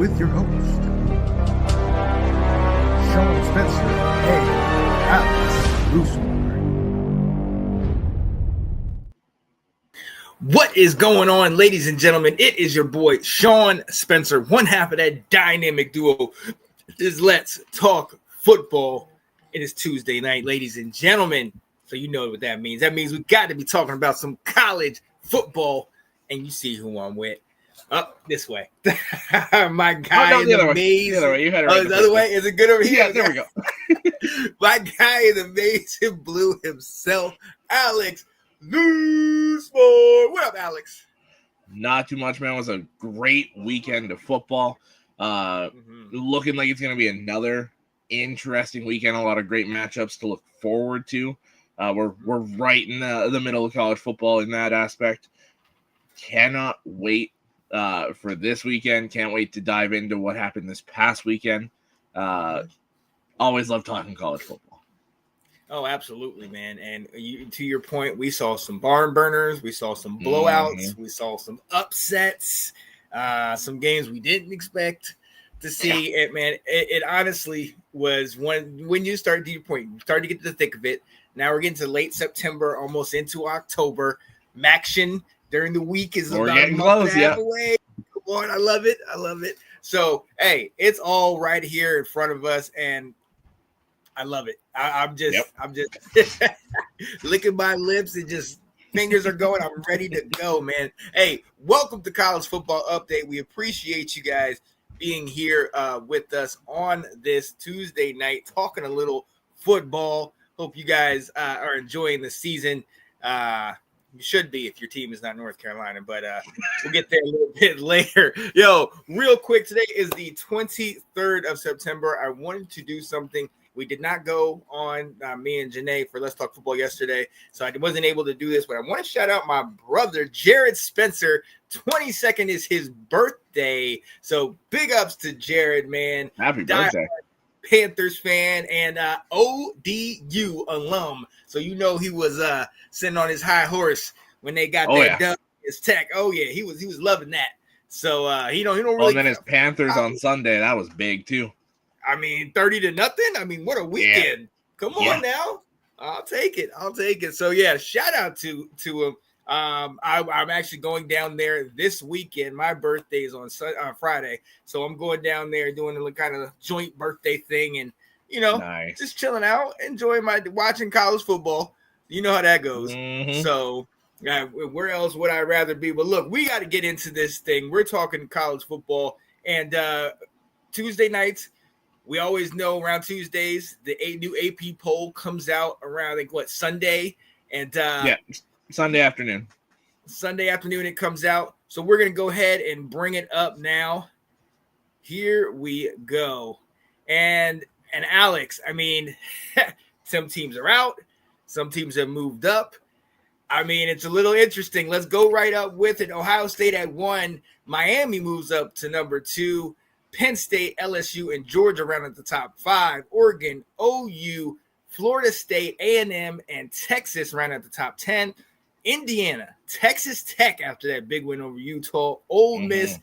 with your host, Sean Spencer and Alex Roosmore. What is going on, ladies and gentlemen? It is your boy, Sean Spencer, one half of that dynamic duo. Is Let's Talk Football. It is Tuesday night, ladies and gentlemen. So you know what that means. That means we got to be talking about some college football. And you see who I'm with. Up this way. My guy in the maze. The other way. You had it right the other way? Is it good over here? Yeah, there we go. My guy in the maze in blue himself, Alex Looseboy. What up, Alex? Not too much, man. It was a great weekend of football. Looking like it's going to be another interesting weekend. A lot of great matchups to look forward to. We're right in the middle of college football in that aspect. Cannot wait for this weekend. Can't wait to dive into what happened this past weekend. Always love talking college football. Oh, absolutely, man. And to your point, we saw some barn burners. We saw some blowouts. We saw some upsets, some games we didn't expect to see. It, man, it honestly was when you start, to your point, you start to get to the thick of it. Now we're getting to late September, almost into October. Maction during the week is about a month and a half away. Come on, I love it. I love it. So, hey, it's all right here in front of us, and I love it. I'm just licking my lips and just fingers are going. I'm ready to go, man. Hey, welcome to College Football Update. We appreciate you guys being here with us on this Tuesday night, talking a little football. Hope you guys are enjoying the season. You should be if your team is not North Carolina, but we'll get there a little bit later. Yo, real quick, today is the 23rd of September. I wanted to do something. We did not go on, me and Janae, for Let's Talk Football yesterday, so I wasn't able to do this, but I want to shout out my brother, Jared Spencer. 22nd is his birthday, so big ups to Jared, man. Happy birthday. Panthers fan and ODU alum, so you know he was sitting on his high horse when they got dub his tech. Oh yeah, he was loving that. So he don't really. And then his Panthers on Sunday, that was big too. I mean, 30-0. I mean, what a weekend! Yeah. Come on now, I'll take it. So yeah, shout out to him. I'm actually going down there this weekend. My birthday is on Friday, so I'm going down there doing a kind of joint birthday thing, and just chilling out, enjoying watching college football. You know how that goes. So where else would I rather be? But look, we got to get into this thing. We're talking college football, and Tuesday nights. We always know around Tuesdays the new AP poll comes out around Sunday, and Sunday afternoon. Sunday afternoon it comes out. So we're going to go ahead and bring it up now. Here we go. And Alex, I mean, some teams are out. Some teams have moved up. I mean, it's a little interesting. Let's go right up with it. Ohio State at 1. Miami moves up to number 2. Penn State, LSU, and Georgia round at the top 5. Oregon, OU, Florida State, A&M, and Texas round at the top 10. Indiana, Texas Tech after that big win over Utah, Ole Miss,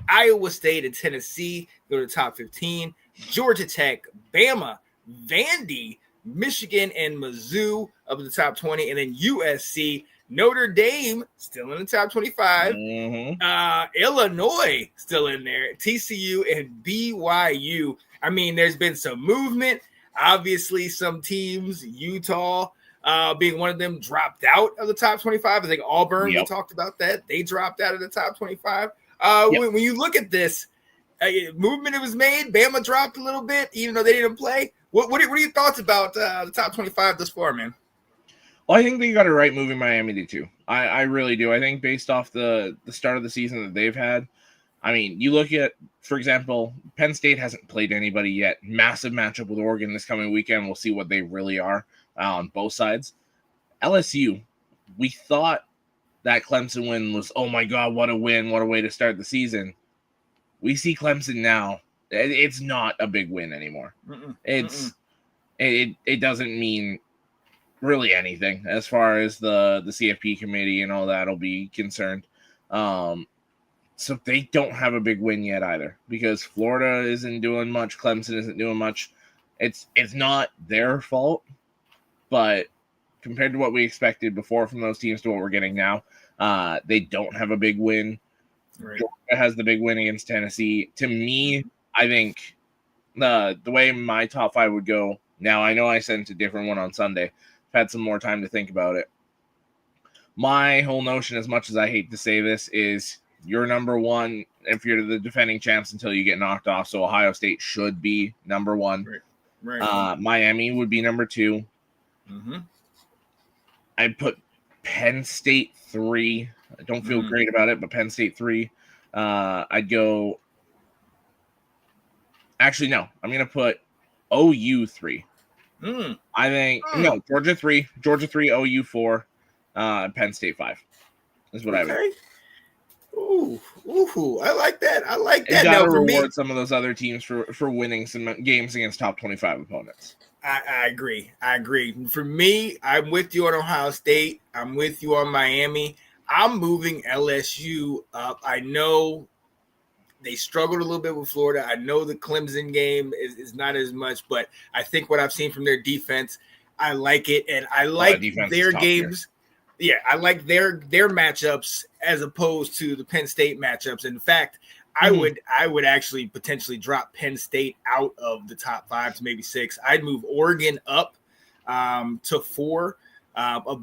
Iowa State, and Tennessee go to the top 15. Georgia Tech, Bama, Vandy, Michigan, and Mizzou up at the top 20. And then USC, Notre Dame still in the top 25. Illinois still in there. TCU and BYU. I mean, there's been some movement. Obviously, some teams, Utah being one of them, dropped out of the top 25. I think Auburn, we talked about that. They dropped out of the top 25. When you look at this, movement was made. Bama dropped a little bit, even though they didn't play. What are your thoughts about the top 25 thus far, man? Well, I think they got it right moving Miami to 2. I really do. I think based off the start of the season that they've had, I mean, you look at, for example, Penn State hasn't played anybody yet. Massive matchup with Oregon this coming weekend. We'll see what they really are on both sides. LSU, we thought that Clemson win was, oh my God, what a win. What a way to start the season. We see Clemson now. It's not a big win anymore. It doesn't mean really anything as far as the CFP committee and all that will be concerned. So they don't have a big win yet either, because Florida isn't doing much. Clemson isn't doing much. It's not their fault, but compared to what we expected before from those teams to what we're getting now, they don't have a big win. Right. Georgia has the big win against Tennessee. To me, I think the way my top 5 would go. Now, I know I sent a different one on Sunday. I've had some more time to think about it. My whole notion, as much as I hate to say this, is you're number 1 if you're the defending champs until you get knocked off. So Ohio State should be number 1. Right. Miami would be number 2. Mm-hmm. I'd put Penn State 3. I don't feel great about it, but Penn State 3. I'd go. Actually, no. I'm going to put OU 3. I think no, Georgia 3, OU 4, Penn State 5 is what I would. Ooh, I like that. I like that. You gotta Now, reward some of those other teams for winning some games against top 25 opponents. I agree. For me, I'm with you on Ohio State. I'm with you on Miami. I'm moving LSU up. I know they struggled a little bit with Florida. I know the Clemson game is not as much, but I think what I've seen from their defense, I like it, and I like their games. Yeah, I like their matchups as opposed to the Penn State matchups. In fact, I would actually potentially drop Penn State out of the top 5 to maybe 6. I'd move Oregon up to 4,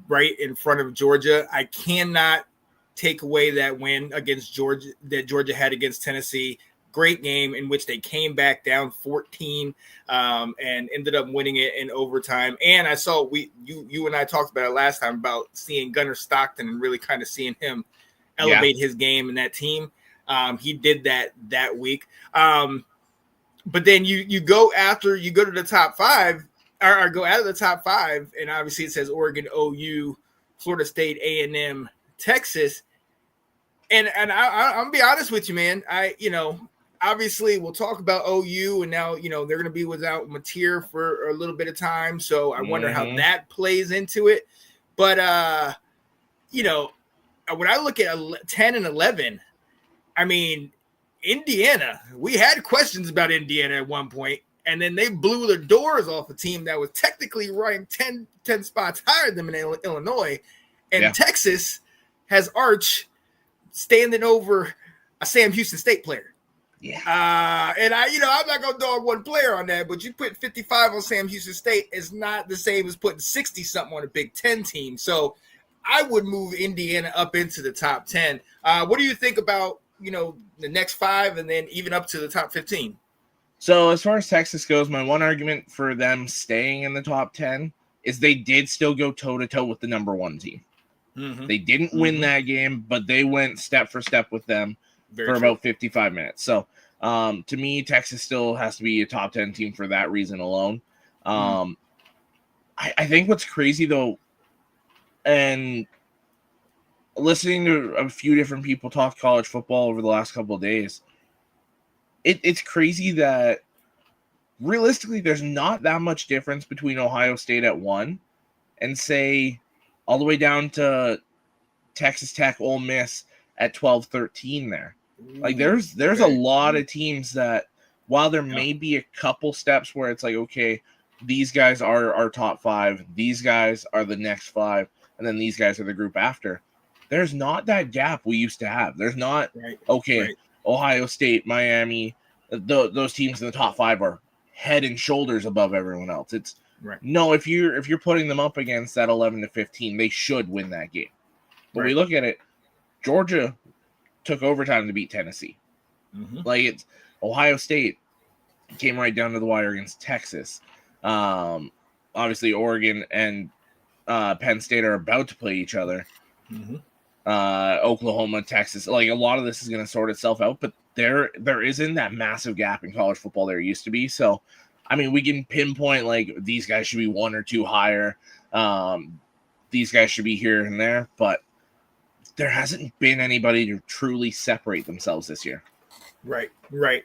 right in front of Georgia. I cannot take away that win against Georgia that Georgia had against Tennessee. Great game in which they came back down 14 and ended up winning it in overtime. And I saw you and I talked about it last time about seeing Gunnar Stockton and really kind of seeing him elevate his game in that team. He did that week. But then you go to the top 5 or go out of the top 5, and obviously it says Oregon, OU, Florida State, A&M, Texas. And I'm gonna be honest with you, man. Obviously we'll talk about OU, and now they're going to be without Mateer for a little bit of time, so I wonder how that plays into it. But when I look at 10 and 11, I mean, Indiana, we had questions about Indiana at one point, and then they blew the doors off a team that was technically ranked 10 spots higher than Illinois, and Texas has Arch standing over a Sam Houston State player. Yeah. And I'm not going to dog one player on that, but you put 55 on Sam Houston State is not the same as putting 60 something on a Big Ten team. So I would move Indiana up into the top 10. What do you think about, the next 5 and then even up to the top 15? So as far as Texas goes, my one argument for them staying in the top 10 is they did still go toe-to-toe with the number 1 team. Mm-hmm. They didn't win that game, but they went step for step with them about 55 minutes. So to me, Texas still has to be a top 10 team for that reason alone. I think what's crazy, though, and listening to a few different people talk college football over the last couple of days, it's crazy that realistically there's not that much difference between Ohio State at 1 and, say, all the way down to Texas Tech, Ole Miss at 12-13 there. Like there's a lot of teams that, while there may be a couple steps where it's like, okay, these guys are our top 5, these guys are the next 5, and then these guys are the group after. There's not that gap we used to have. There's not, Ohio State, Miami, those teams in the top 5 are head and shoulders above everyone else. It's no, if you're putting them up against that 11-15, they should win that game. But we look at it, Georgia took overtime to beat Tennessee. Like it's Ohio State came right down to the wire against Texas. Obviously Oregon and Penn State are about to play each other. Oklahoma, Texas, like a lot of this is going to sort itself out, but there isn't that massive gap in college football there used to be. So, I mean, we can pinpoint like these guys should be 1 or 2 higher. These guys should be here and there, but there hasn't been anybody to truly separate themselves this year. Right.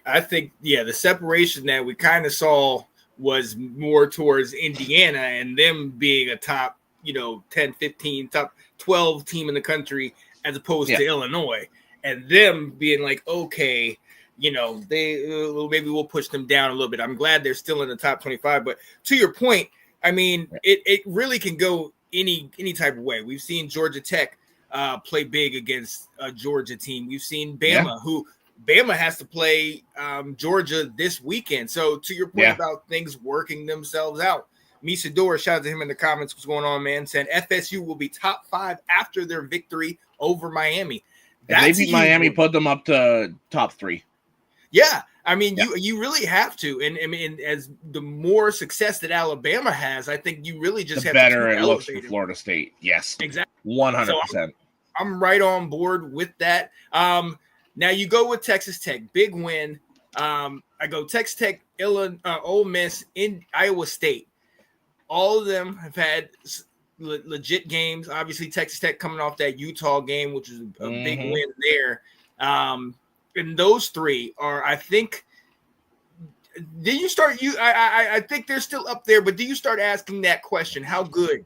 I think, the separation that we kind of saw was more towards Indiana and them being a top, 10, 15, top 12 team in the country as opposed to Illinois. and them being like, okay, they maybe we'll push them down a little bit. I'm glad they're still in the top 25. But to your point, I mean, it really can go any type of way. We've seen Georgia Tech play big against a Georgia team. We've seen Bama, who Bama has to play Georgia this weekend. So to your point about things working themselves out, Misador, shout out to him in the comments. What's going on, man? Saying FSU will be top 5 after their victory over Miami. And they beat Miami, put them up to top 3. Yeah, I mean, you really have to, and I mean, as the more success that Alabama has, I think you really just have better to it looks for Florida State. Yes, exactly, 100%. So I'm right on board with that. Now you go with Texas Tech, big win. I go Texas Tech, Ole Miss, in Iowa State. All of them have had legit games. Obviously, Texas Tech coming off that Utah game, which is a big win there. And those three are, I think, I think they're still up there, but do you start asking that question? How good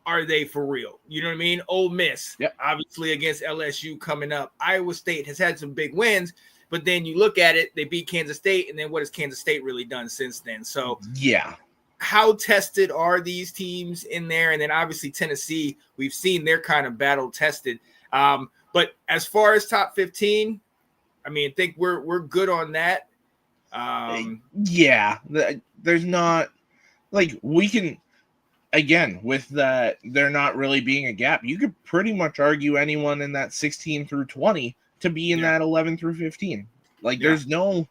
are they for real? You know what I mean? Ole Miss, obviously against LSU coming up. Iowa State has had some big wins, but then you look at it, they beat Kansas State, and then what has Kansas State really done since then? So how tested are these teams in there? And then obviously Tennessee, we've seen they're kind of battle tested. But as far as top 15, I mean, I think we're good on that. There's not like we can again with that there not really being a gap. You could pretty much argue anyone in that 16 through 20 to be in that 11 through 15. Like there's no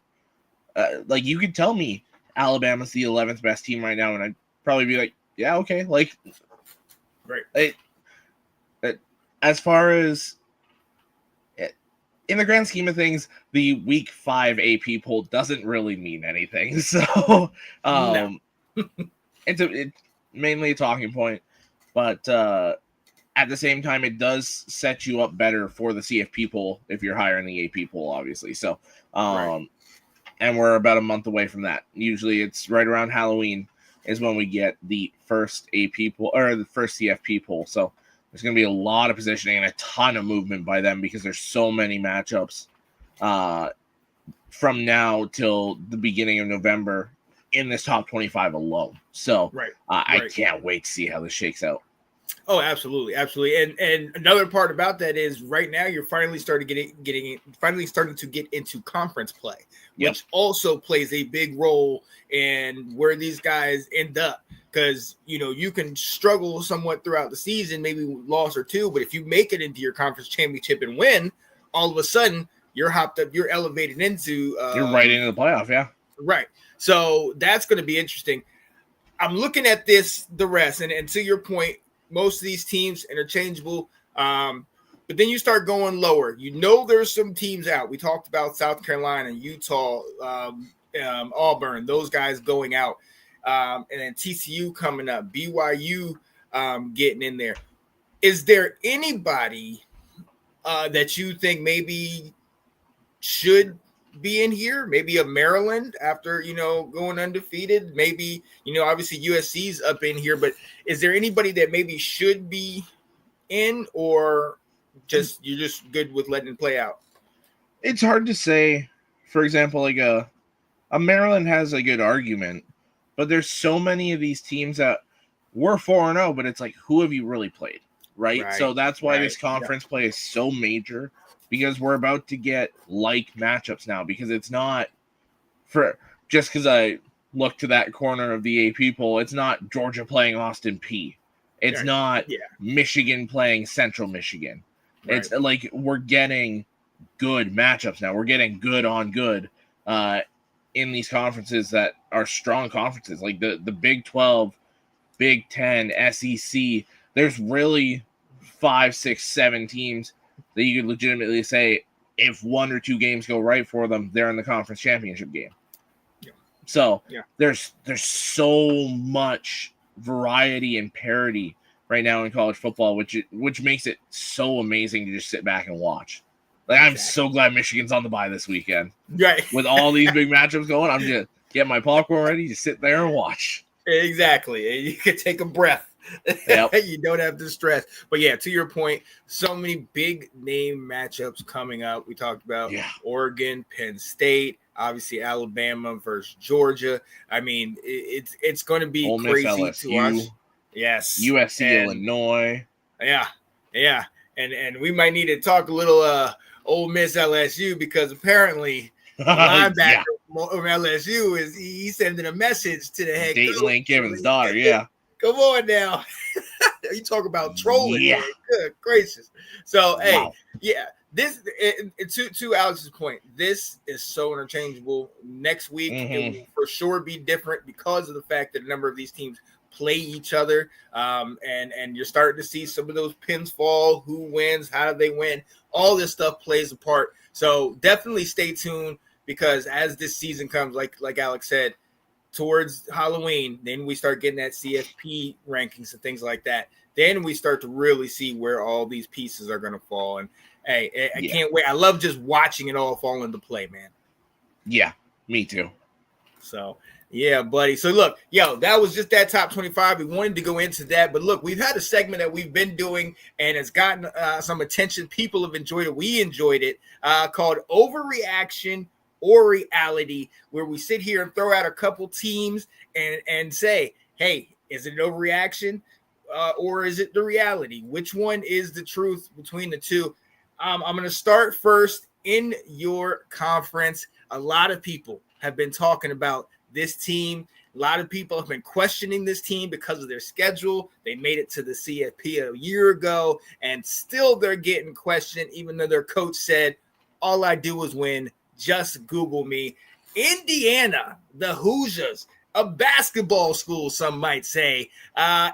like you could tell me Alabama's the 11th best team right now, and I'd probably be like, yeah, okay. Like, right. As far as in the grand scheme of things, the week 5 AP poll doesn't really mean anything. So it's mainly a talking point, but at the same time, it does set you up better for the CFP poll if you're higher in the AP poll, obviously. So, and we're about a month away from that. Usually it's right around Halloween is when we get the first AP poll or the first CFP poll. So there's going to be a lot of positioning and a ton of movement by them because there's so many matchups from now till the beginning of November in this top 25 alone. So I can't wait to see how this shakes out. Oh, absolutely. And another part about that is right now you're finally starting to get into conference play, which also plays a big role in where these guys end up. Because, you can struggle somewhat throughout the season, maybe loss or two, but if you make it into your conference championship and win, all of a sudden you're hopped up, you're elevated into you're right into the playoff, Right. So that's going to be interesting. I'm looking at the rest, and to your point, most of these teams interchangeable. But then you start going lower. There's some teams out. We talked about South Carolina, Utah, Auburn, those guys going out. And then TCU coming up, BYU getting in there. Is there anybody that you think maybe should be in here? Maybe a Maryland after, going undefeated. Maybe, obviously USC's up in here, but is there anybody that maybe should be in or you're just good with letting it play out? It's hard to say. For example, like a Maryland has a good argument, but there's so many of these teams that we're 4-0, but it's like, who have you really played? Right? So that's why this conference play is so major, because we're about to get matchups now, because it's not for just because I look to that corner of the AP poll, it's not Georgia playing Austin P. It's not Michigan playing Central Michigan. It's like we're getting good matchups now. We're getting good on good in these conferences that are strong conferences, like the Big 12, Big 10, SEC. There's really 5, 6, 7 teams that you could legitimately say if 1 or 2 games go right for them, they're in the conference championship game. So there's so much variety and parity right now in college football, which makes it so amazing to just sit back and watch. Like I'm so glad Michigan's on the bye this weekend. Right. With all these big matchups going, I'm just get my popcorn ready, just sit there and watch. Exactly. You could take a breath Yep. You don't have to stress. But yeah, to your point, so many big name matchups coming up. We talked about Oregon, Penn State, obviously Alabama versus Georgia. I mean, it's going to be Ole Miss, crazy to LSU, watch. Yes, USC, Illinois. Yeah, and we might need to talk a little Ole Miss LSU because apparently the linebacker from LSU is he's sending a message to the head Dayton coach. Lane Kiffin's daughter. Yeah. Come on now. You talk about trolling. Yeah. Man. Good gracious. So, hey, Wow. yeah, this to Alex's point, this is so interchangeable. Next week, it will for sure be different because of the fact that a number of these teams play each other. And you're starting to see some of those pins fall, who wins, how do they win, all this stuff plays a part. So definitely stay tuned because as this season comes, like Alex said, towards Halloween, then we start getting that CFP rankings and things like that. Then we start to really see where all these pieces are going to fall. And hey, I can't wait. I love just watching it all fall into play, man. Yeah, me too. So, yeah, buddy. So, look, that was just that top 25. We wanted to go into that. But, look, we've had a segment that we've been doing and it's gotten some attention. People have enjoyed it. We enjoyed it called Overreaction or Reality, where we sit here and throw out a couple teams and say, hey, is it an overreaction or is it the reality? Which one is the truth between the two? I'm going to start first in your conference. A lot of people have been talking about this team. A lot of people have been questioning this team because of their schedule. They made it to the CFP a year ago, and still they're getting questioned, even though their coach said, all I do is win. Just Google me. Indiana, the Hoosiers, a basketball school, some might say,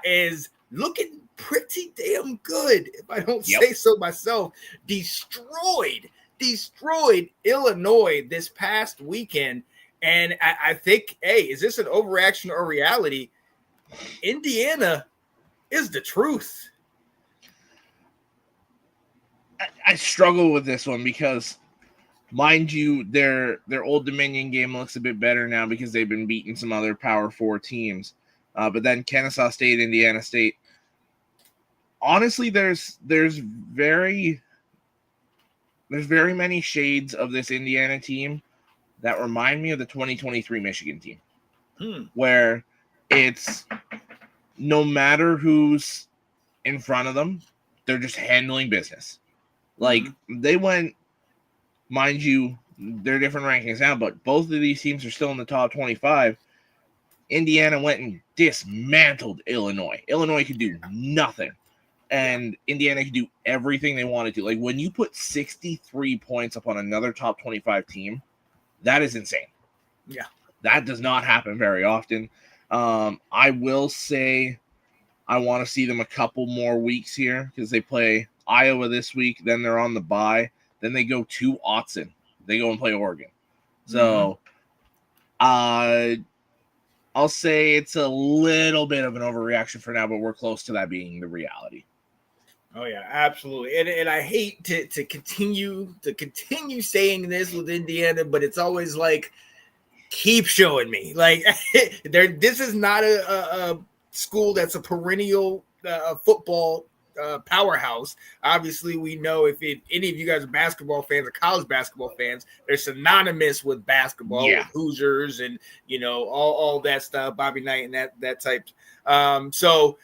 is looking pretty damn good, if I don't say so myself. Destroyed Illinois this past weekend. And I think, hey, is this an overreaction or reality? Indiana is the truth. I struggle with this one because, mind you, their Old Dominion game looks a bit better now because they've been beating some other Power 4 teams. But then Kennesaw State, Indiana State. Honestly, there's very many shades of this Indiana team that remind me of the 2023 Michigan team, where it's no matter who's in front of them, they're just handling business. Like they went, mind you, they're different rankings now, but both of these teams are still in the top 25. Indiana went and dismantled Illinois. Illinois could do nothing. And Indiana could do everything they wanted to. Like when you put 63 points up on another top 25 team, that is insane. Yeah. That does not happen very often. I will say I want to see them a couple more weeks here because they play Iowa this week. Then they're on the bye. Then they go to Autzen. They go and play Oregon. So I'll say it's a little bit of an overreaction for now, but we're close to that being the reality. Oh yeah, absolutely. And I hate to continue saying this with Indiana, but it's always like keep showing me. Like this is not a school that's a perennial football powerhouse. Obviously, we know if any of you guys are basketball fans or college basketball fans, they're synonymous with basketball, with Hoosiers and all that stuff, Bobby Knight and that type. So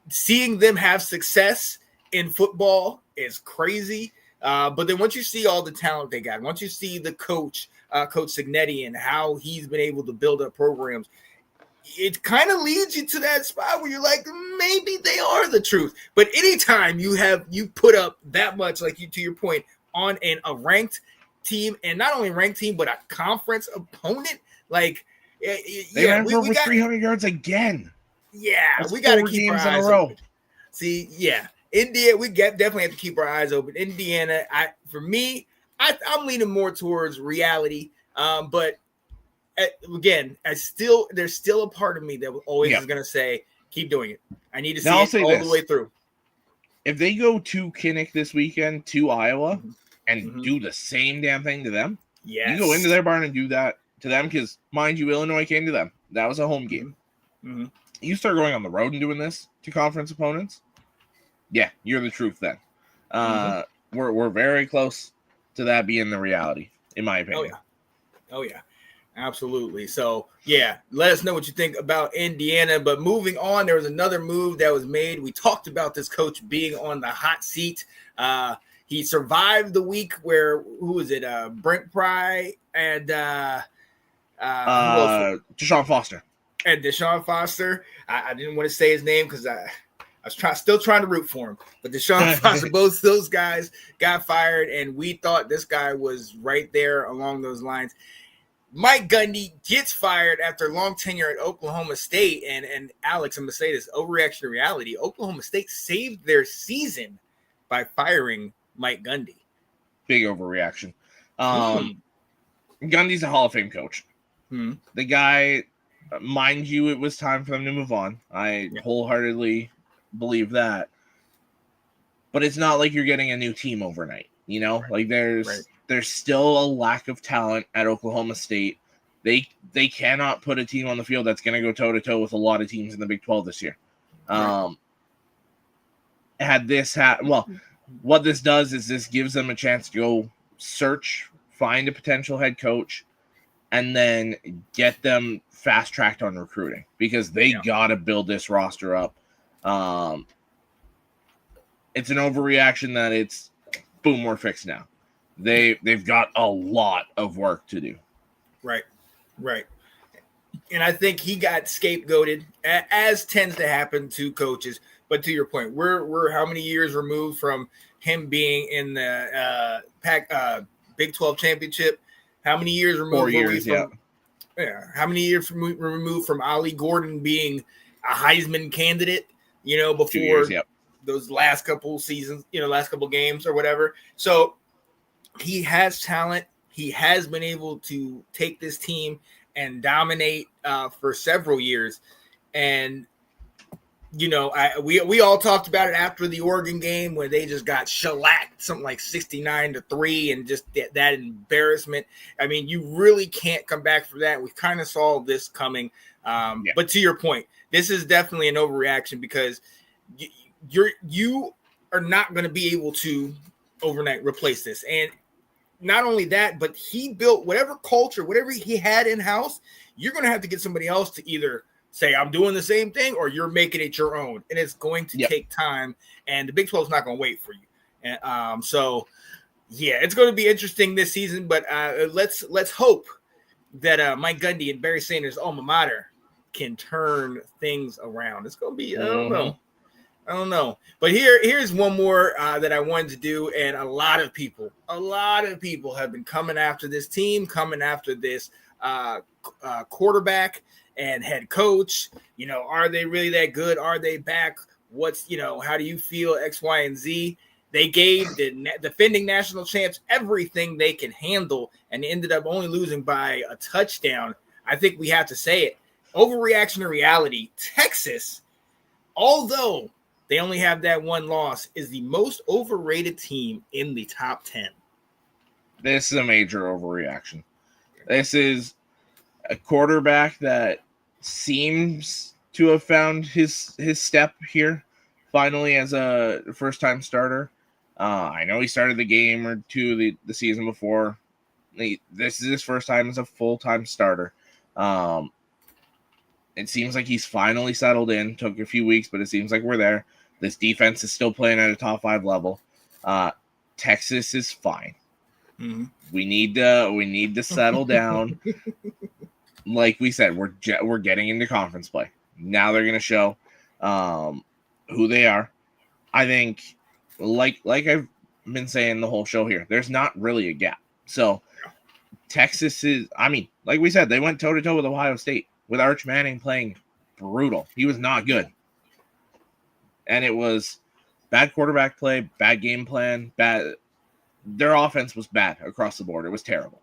seeing them have success in football is crazy. But then once you see all the talent they got, once you see the coach, Coach Signetti, and how he's been able to build up programs, it kind of leads you to that spot where you're like, maybe they are the truth. But anytime you put up that much, like to your point, on a ranked team, and not only ranked team, but a conference opponent, like they ran for over 300 yards again. Yeah, that's we got to keep our eyes open. See, Indiana, we definitely have to keep our eyes open. Indiana, for me, I'm leaning more towards reality. But again, there's still a part of me that always is going to say, keep doing it. I need to see it all the way through. If they go to Kinnick this weekend to Iowa and do the same damn thing to them, you go into their barn and do that to them because, mind you, Illinois came to them. That was a home game. Mm-hmm. You start going on the road and doing this to conference opponents, yeah, you're the truth then. We're very close to that being the reality, in my opinion. Oh yeah, absolutely. So yeah, let us know what you think about Indiana. But moving on, there was another move that was made. We talked about this coach being on the hot seat. He survived the week where who was it? Brent Pry and who else? Deshaun Foster. And Deshaun Foster. I didn't want to say his name because I was still trying to root for him. But Deshaun Foster, both those guys got fired, and we thought this guy was right there along those lines. Mike Gundy gets fired after a long tenure at Oklahoma State. And Alex, I'm going to say this, overreaction to reality. Oklahoma State saved their season by firing Mike Gundy. Big overreaction. Gundy's a Hall of Fame coach. The guy, mind you, it was time for them to move on. I wholeheartedly believe that. But it's not like you're getting a new team overnight. You know, like there's still a lack of talent at Oklahoma State. They cannot put a team on the field that's going to go toe-to-toe with a lot of teams in the Big 12 this year. What this does is this gives them a chance to go find a potential head coach, and then get them fast-tracked on recruiting because they got to build this roster up. It's an overreaction that it's, boom, we're fixed now. They've got a lot of work to do. Right. And I think he got scapegoated, as tends to happen to coaches. But to your point, we're how many years removed from him being in the Big 12 championship? How many years removed? 4 years, How many years removed from Ollie Gordon being a Heisman candidate? You know, before 2 years, those last couple seasons, last couple games or whatever. So he has talent. He has been able to take this team and dominate for several years. And, we all talked about it after the Oregon game where they just got shellacked, something like 69-3, and just that embarrassment. I mean, you really can't come back from that. We kind of saw this coming. But to your point, this is definitely an overreaction because you are not going to be able to overnight replace this. And not only that, but he built whatever culture, whatever he had in-house, you're going to have to get somebody else to either say, I'm doing the same thing, or you're making it your own. And it's going to take time, and the Big 12 is not going to wait for you. And it's going to be interesting this season, but let's hope that Mike Gundy and Barry Sanders' alma mater can turn things around. It's going to be, I don't know. But here's one more that I wanted to do, and a lot of people have been coming after this team, coming after this quarterback and head coach. Are they really that good? Are they back? How do you feel? X, Y, and Z. They gave the defending national champs everything they can handle, and ended up only losing by a touchdown. I think we have to say it. Overreaction to reality. Texas, although they only have that one loss, is the most overrated team in the top 10. This is a major overreaction. This is a quarterback that seems to have found his step here, finally, as a first-time starter. I know he started the game or two the season before. This is his first time as a full-time starter. It seems like he's finally settled in. Took a few weeks, but it seems like we're there. This defense is still playing at a top 5 level. Texas is fine. Mm-hmm. We need to settle down. Like we said, we're getting into conference play. Now they're going to show who they are. I think, like I've been saying the whole show here, there's not really a gap. So Texas is, like we said, they went toe-to-toe with Ohio State, with Arch Manning playing brutal. He was not good. And it was bad quarterback play, bad game plan, their offense was bad across the board. It was terrible.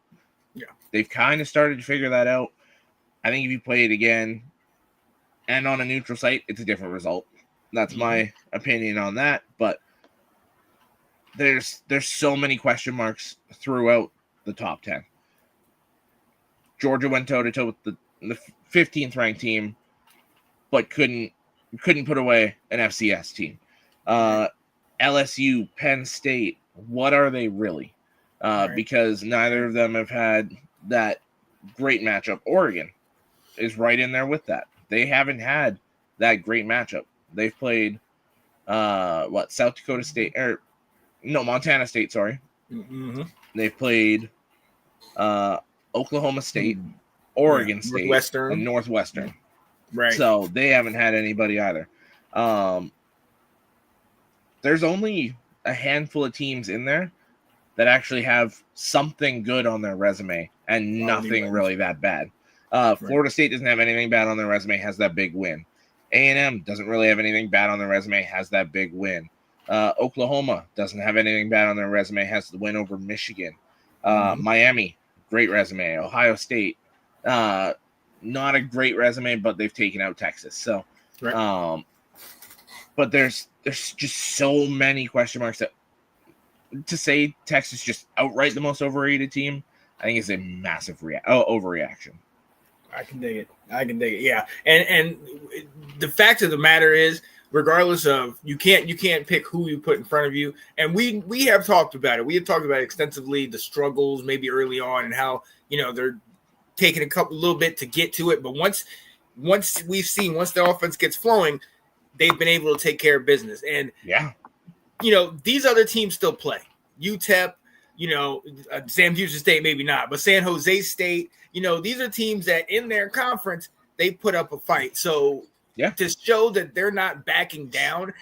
Yeah. They've kind of started to figure that out. I think if you play it again and on a neutral site, it's a different result. That's my opinion on that. But there's so many question marks throughout the top 10. Georgia went toe-to-toe with the 15th ranked team. but couldn't put away an FCS team. LSU, Penn State, what are they really? Because neither of them have had that great matchup. Oregon is right in there with that. They haven't had that great matchup. They've played South Dakota State Montana State, sorry. Mm-hmm. They've played Oklahoma State, Oregon State, and Northwestern. Right. So they haven't had anybody either. There's only a handful of teams in there that actually have something good on their resume and nothing really that bad. Florida State doesn't have anything bad on their resume, has that big win. A&M doesn't really have anything bad on their resume, has that big win. Oklahoma doesn't have anything bad on their resume, has the win over Michigan. Miami, great resume. Ohio State, not a great resume, but they've taken out Texas. So, but there's just so many question marks that to say Texas just outright the most overrated team, I think is a massive overreaction. I can dig it. Yeah. And the fact of the matter is, regardless of you can't pick who you put in front of you. And we have talked about it. We have talked about it extensively, the struggles maybe early on and how, they're taking a little bit to get to it. But once the offense gets flowing, they've been able to take care of business. And these other teams still play. UTEP, Sam Houston State, maybe not, but San Jose State, these are teams that in their conference, they put up a fight. So to show that they're not backing down,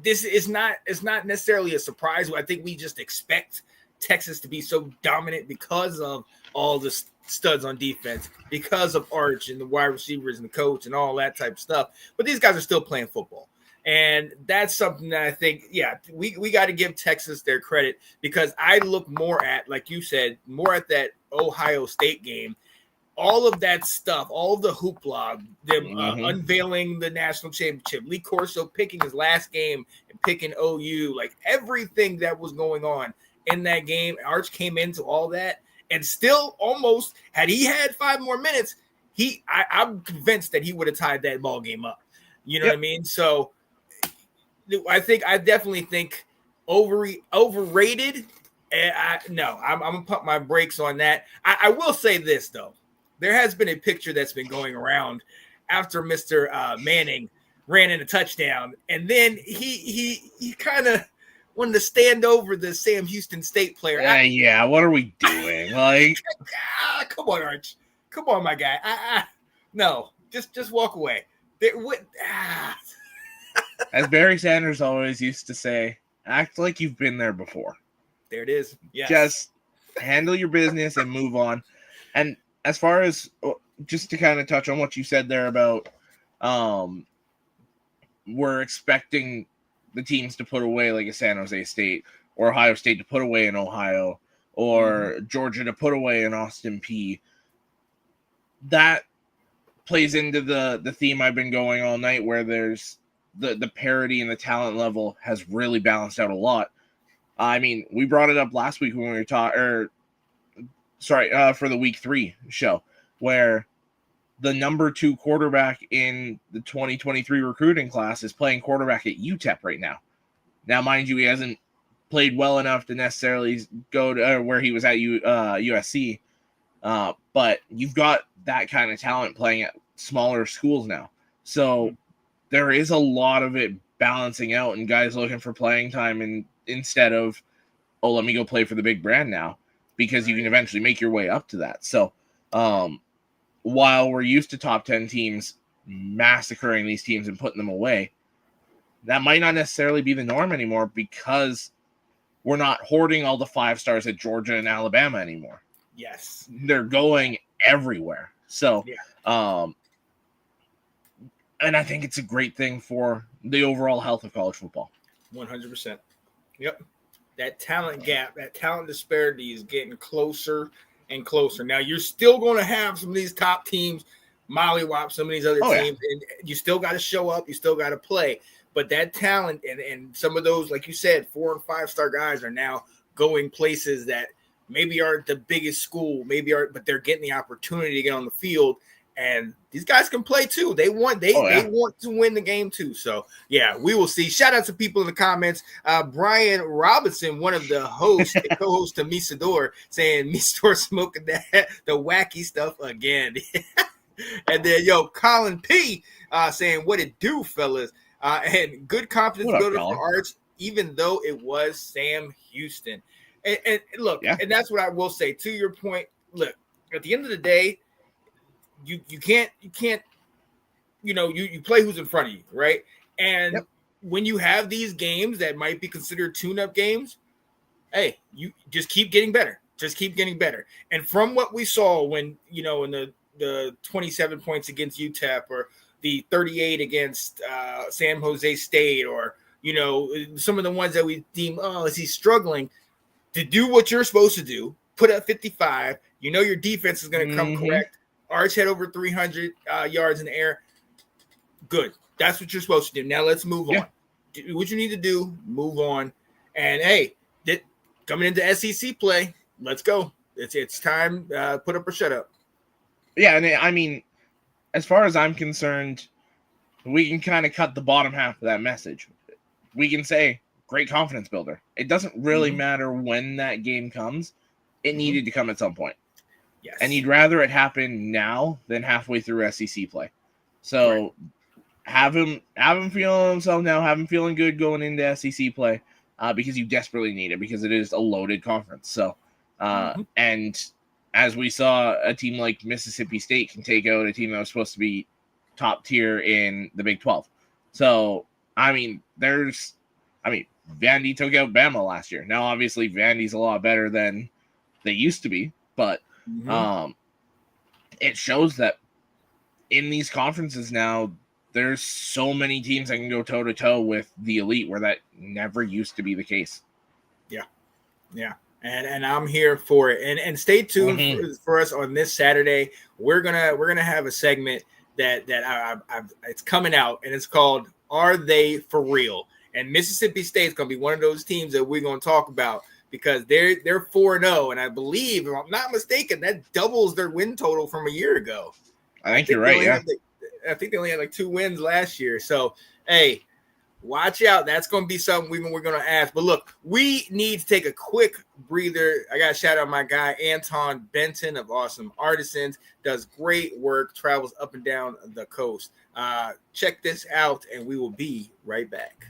this is not necessarily a surprise. I think we just expect Texas to be so dominant because of all the studs on defense, because of Arch and the wide receivers and the coach and all that type of stuff. But these guys are still playing football. And that's something that I think, we got to give Texas their credit, because I look more at, like you said, more at that Ohio State game. All of that stuff, all of the hoopla, them unveiling the national championship, Lee Corso picking his last game and picking OU, like everything that was going on in that game. Arch came into all that and still almost, had he had 5 more minutes, I'm convinced that he would have tied that ball game up. You know what I mean? So I definitely think overrated. And I'm gonna pump my brakes on that. I will say this though, there has been a picture that's been going around after Mr. Manning ran in a touchdown, and then he kind of wanted to stand over the Sam Houston State player. What are we doing? Like, come on, Arch, come on, my guy. No, just walk away. As Barry Sanders always used to say, act like you've been there before. There it is. Yes. Just handle your business and move on. And as far as just to kind of touch on what you said there about we're expecting the teams to put away like a San Jose State or Ohio State to put away in Ohio or Georgia to put away in Austin Peay. That plays into the theme I've been going all night, where there's the parity and the talent level has really balanced out a lot. I mean, we brought it up last week when we were for the week 3 show, where the number 2 quarterback in the 2023 recruiting class is playing quarterback at UTEP right now. Now, mind you, he hasn't played well enough to necessarily go to where he was at USC, but you've got that kind of talent playing at smaller schools now. So there is a lot of it balancing out and guys looking for playing time, and instead of, let me go play for the big brand now, because you can eventually make your way up to that. So while we're used to top 10 teams massacring these teams and putting them away, that might not necessarily be the norm anymore, because we're not hoarding all the 5 stars at Georgia and Alabama anymore. Yes. They're going everywhere. So, and I think it's a great thing for the overall health of college football. 100%. Yep. That talent gap, that talent disparity is getting closer and closer. Now, you're still going to have some of these top teams mollywop some of these other teams, and you still got to show up. You still got to play. But that talent and some of those, like you said, 4 and 5 star guys are now going places that maybe aren't the biggest school, but they're getting the opportunity to get on the field. And these guys can play too. They want they want to win the game too. So yeah, we will see. Shout out to people in the comments. Brian Robinson, one of the hosts, the co-host to Misador, saying Misador smoking the wacky stuff again. And then Colin P saying what it do, fellas. And good confidence builder for Arch, even though it was Sam Houston. And look, and that's what I will say to your point. Look, at the end of the day, you can't you play who's in front of you, right? And when you have these games that might be considered tune-up games, hey, you just keep getting better. Just keep getting better. And from what we saw when in the 27 points against UTEP or the 38 against San Jose State, or some of the ones that we deem, is he struggling to do what you're supposed to do? Put up 55. Your defense is going to come correct. Arch had over 300 yards in the air. Good. That's what you're supposed to do. Now let's move on. Do what you need to do. Move on. And hey, coming into SEC play, let's go. It's time. Put up or shut up. Yeah, and I mean, as far as I'm concerned, we can kind of cut the bottom half of that message. We can say great confidence builder. It doesn't really matter when that game comes. It needed to come at some point. Yes. And you'd rather it happen now than halfway through SEC play. So have him feeling himself now, have him feeling good going into SEC play, because you desperately need it, because it is a loaded conference. So and as we saw, a team like Mississippi State can take out a team that was supposed to be top tier in the Big 12. So I mean, Vandy took out Bama last year. Now obviously Vandy's a lot better than they used to be, but it shows that in these conferences now, there's so many teams that can go toe to toe with the elite, where that never used to be the case. Yeah. And I'm here for it. And stay tuned for us on this Saturday. We're gonna have a segment that it's coming out, and it's called "Are They for Real?" And Mississippi State's gonna be one of those teams that we're gonna talk about, because they're 4-0, and I believe, if I'm not mistaken, that doubles their win total from a year ago. I think you're right. Yeah, I think they only had like 2 wins last year. So, hey, watch out. That's going to be something we're going to ask. But look, we need to take a quick breather. I got to shout out my guy, Anton Benton of Awesome Artisans. Does great work, travels up and down the coast. Check this out, and we will be right back.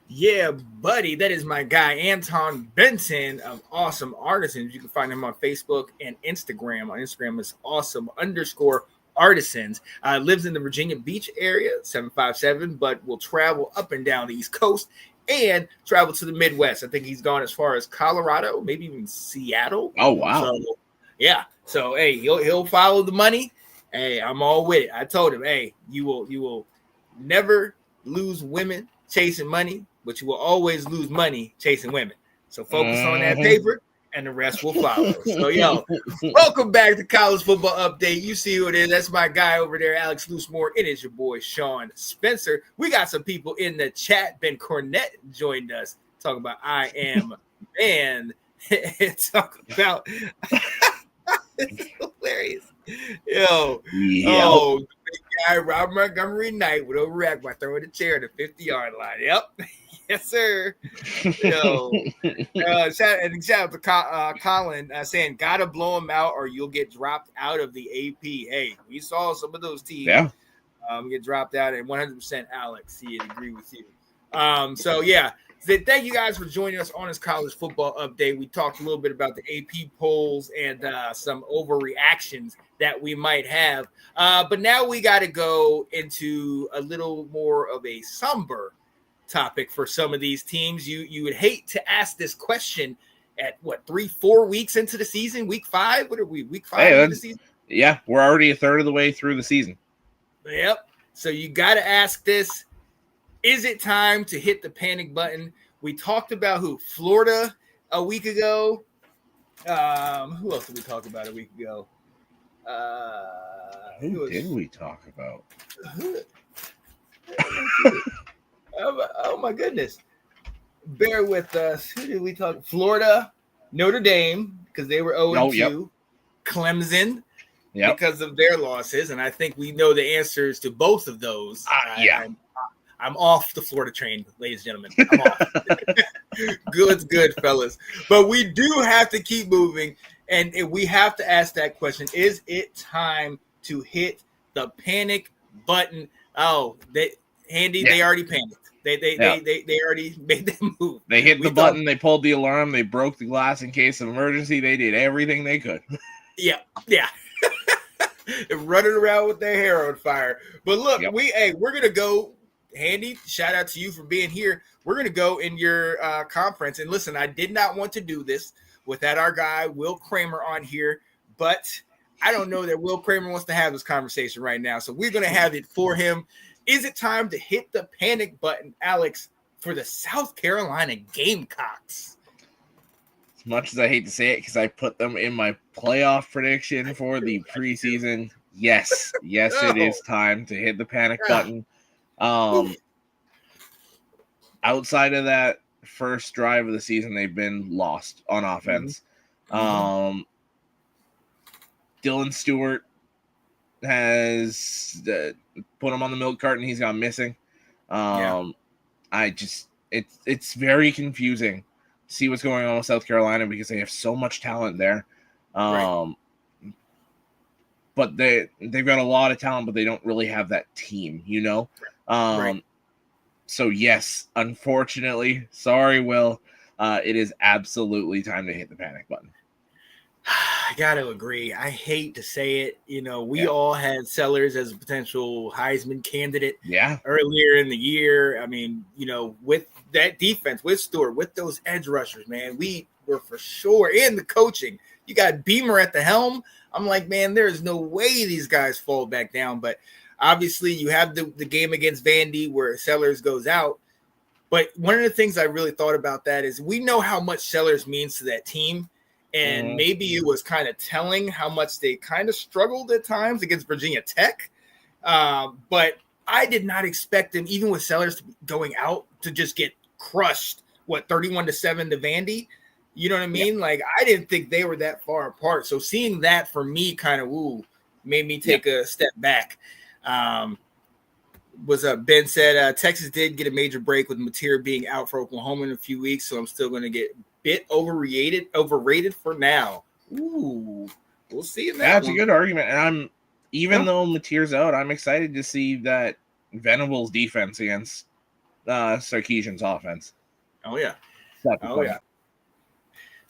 Yeah, buddy, that is my guy, Anton Benton of Awesome Artisans. You can find him on Facebook and Instagram. On Instagram, it's awesome_artisans. Lives in the Virginia Beach area, 757, but will travel up and down the East Coast and travel to the Midwest. I think he's gone as far as Colorado, maybe even Seattle. Oh, wow. So, yeah. So, hey, he'll follow the money. Hey, I'm all with it. I told him, hey, you will never lose women chasing money, but you will always lose money chasing women. So focus on that paper, and the rest will follow. So, welcome back to College Football Update. You see who it is. That's my guy over there, Alex Loosemore. It is your boy, Sean Spencer. We got some people in the chat. Ben Cornett joined us. Talking about I Am Man. Talk about it's hilarious. Oh, the big guy, Rob Montgomery Knight would overreact by throwing a chair at the 50-yard line. Yep. Yes, sir. Shout out to Colin saying, gotta blow him out or you'll get dropped out of the AP. Hey, we saw some of those teams get dropped out, and 100% Alex, he'd agree with you. So thank you guys for joining us on this college football update. We talked a little bit about the AP polls and some overreactions that we might have. But now we got to go into a little more of a somber topic for some of these teams. You would hate to ask this question at 3-4 weeks into the season, week 5. What are we, week 5 into the season? Yeah, we're already a third of the way through the season. Yep. So you got to ask this. Is it time to hit the panic button? We talked about Florida a week ago. Who else did we talk about a week ago? Who did we talk about? Oh my goodness. Bear with us. Who did we talk? Florida, Notre Dame, because they were 0-2. Yep. Clemson, because of their losses. And I think we know the answers to both of those. I'm off the Florida train, ladies and gentlemen. I'm off. Good, fellas. But we do have to keep moving, and we have to ask that question. Is it time to hit the panic button? Oh, they already panicked. They already made that move. They hit the button. They pulled the alarm. They broke the glass in case of emergency. They did everything they could. Yeah. Running around with their hair on fire. But look, we're gonna go. Handy, shout out to you for being here. We're gonna go in your conference. And listen, I did not want to do this without our guy Will Kramer on here, but I don't know that Will Kramer wants to have this conversation right now. So we're gonna have it for him. Is it time to hit the panic button, Alex, for the South Carolina Gamecocks? As much as I hate to say it, because I put them in my playoff prediction for the preseason, yes, it is time to hit the panic button. Outside of that first drive of the season, they've been lost on offense. Dylan Stewart has put him on the milk carton. He's gone missing. It's very confusing to see what's going on with South Carolina because they have so much talent there. But they've got a lot of talent, but they don't really have that team, So yes, unfortunately, sorry, Will, it is absolutely time to hit the panic button. I got to agree. I hate to say it. We all had Sellers as a potential Heisman candidate earlier in the year. I mean, with that defense, with Stewart, with those edge rushers, man, we were for sure. And the coaching. You got Beamer at the helm. I'm like, man, there's no way these guys fall back down. But obviously, you have the game against Vandy where Sellers goes out. But one of the things I really thought about that is we know how much Sellers means to that team. And maybe it was kind of telling how much they kind of struggled at times against Virginia Tech. But I did not expect them, even with Sellers going out, to just get crushed, 31-7 to Vandy? You know what I mean? Like, I didn't think they were that far apart. So seeing that for me kind of, made me take a step back. Ben said, Texas did get a major break with Mateer being out for Oklahoma in a few weeks, so I'm still going to get bit overrated for now. Ooh, we'll see. That's a good argument. And even though Mateer's out, I'm excited to see that Venables defense against Sarkisian's offense. Oh yeah.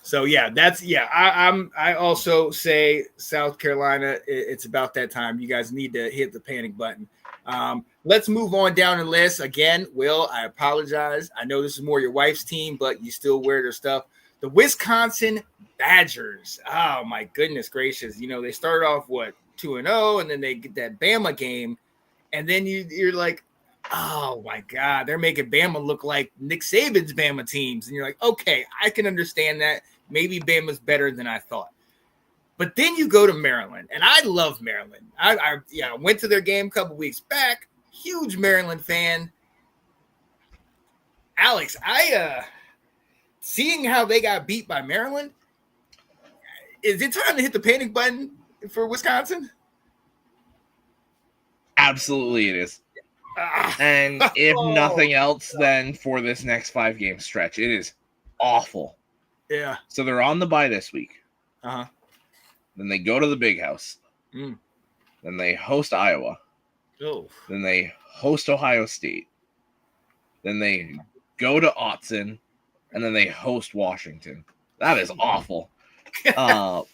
So I also say South Carolina, it's about that time. You guys need to hit the panic button. Let's move on down the list. Again, Will, I apologize. I know this is more your wife's team, but you still wear their stuff. The Wisconsin Badgers. Oh, my goodness gracious. They started off, 2-0, and then they get that Bama game. And then you're like, oh, my God, they're making Bama look like Nick Saban's Bama teams. And you're like, okay, I can understand that. Maybe Bama's better than I thought. But then you go to Maryland, and I love Maryland. I went to their game a couple weeks back. Huge Maryland fan. Alex, seeing how they got beat by Maryland, is it time to hit the panic button for Wisconsin? Absolutely it is. And if nothing else, then for this next 5-game stretch, it is awful. Yeah. So they're on the bye this week. Uh-huh. Then they go to the Big House. Then they host Iowa. Oh. Then they host Ohio State. Then they go to Autzen, and then they host Washington. That is awful. So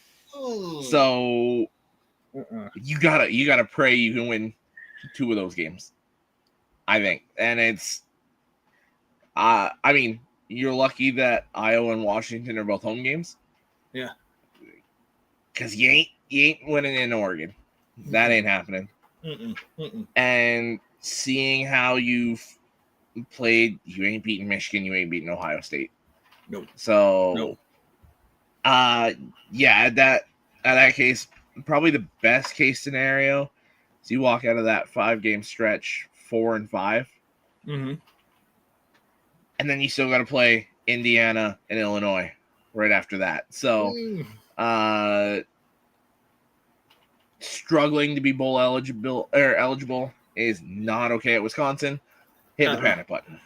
you gotta pray you can win 2 of those games, I think. And it's I mean, you're lucky that Iowa and Washington are both home games. Yeah. Because you ain't winning in Oregon. That ain't happening. And seeing how you've played, you ain't beating Michigan, you ain't beating Ohio State. Nope. So yeah, at that case, probably the best case scenario is you walk out of that 5-game stretch 4-5. Mm-hmm. And then you still got to play Indiana and Illinois right after that. So, struggling to be bowl eligible is not okay at Wisconsin. Hit the panic button.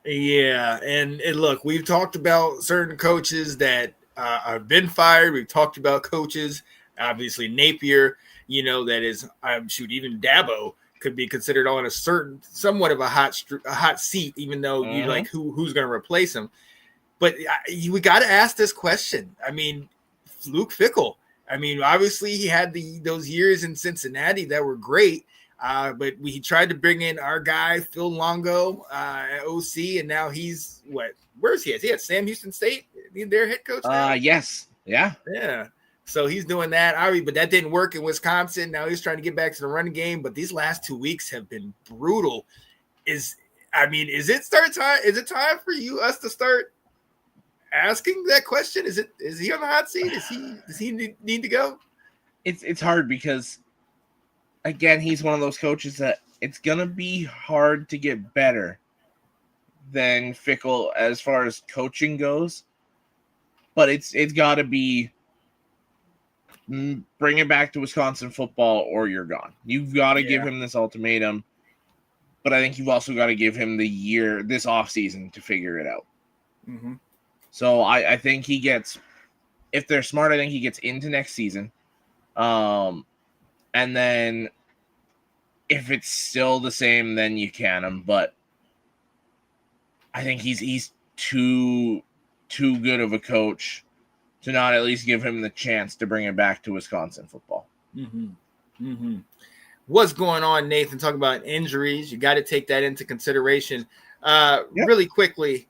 Yeah, and look, we've talked about certain coaches that have been fired. We've talked about coaches, obviously Napier. That is, even Dabo could be considered on a somewhat of a hot seat, even though you like who's going to replace him. But we got to ask this question. I mean, Luke Fickell. I mean, obviously he had those years in Cincinnati that were great, but he tried to bring in our guy Phil Longo at OC, and now he's what? Where is he? Is he at Sam Houston State? Their head coach now? Yes. Yeah. Yeah. So he's doing that. But that didn't work in Wisconsin. Now he's trying to get back to the run game. But these last 2 weeks have been brutal. Is it time for us to start asking that question? Is he on the hot seat? Does he need to go? It's hard because, again, he's one of those coaches that it's gonna be hard to get better than Fickell as far as coaching goes. But it's got to be bring it back to Wisconsin football or you're gone. You've got to give him this ultimatum, but I think you've also got to give him this offseason to figure it out. Mm-hmm. So I think he gets, if they're smart, I think he gets into next season. And then if it's still the same, then you can him. But I think he's too good of a coach to not at least give him the chance to bring it back to Wisconsin football. Mm-hmm. Mm-hmm. What's going on, Nathan? Talking about injuries. You got to take that into consideration. Really quickly,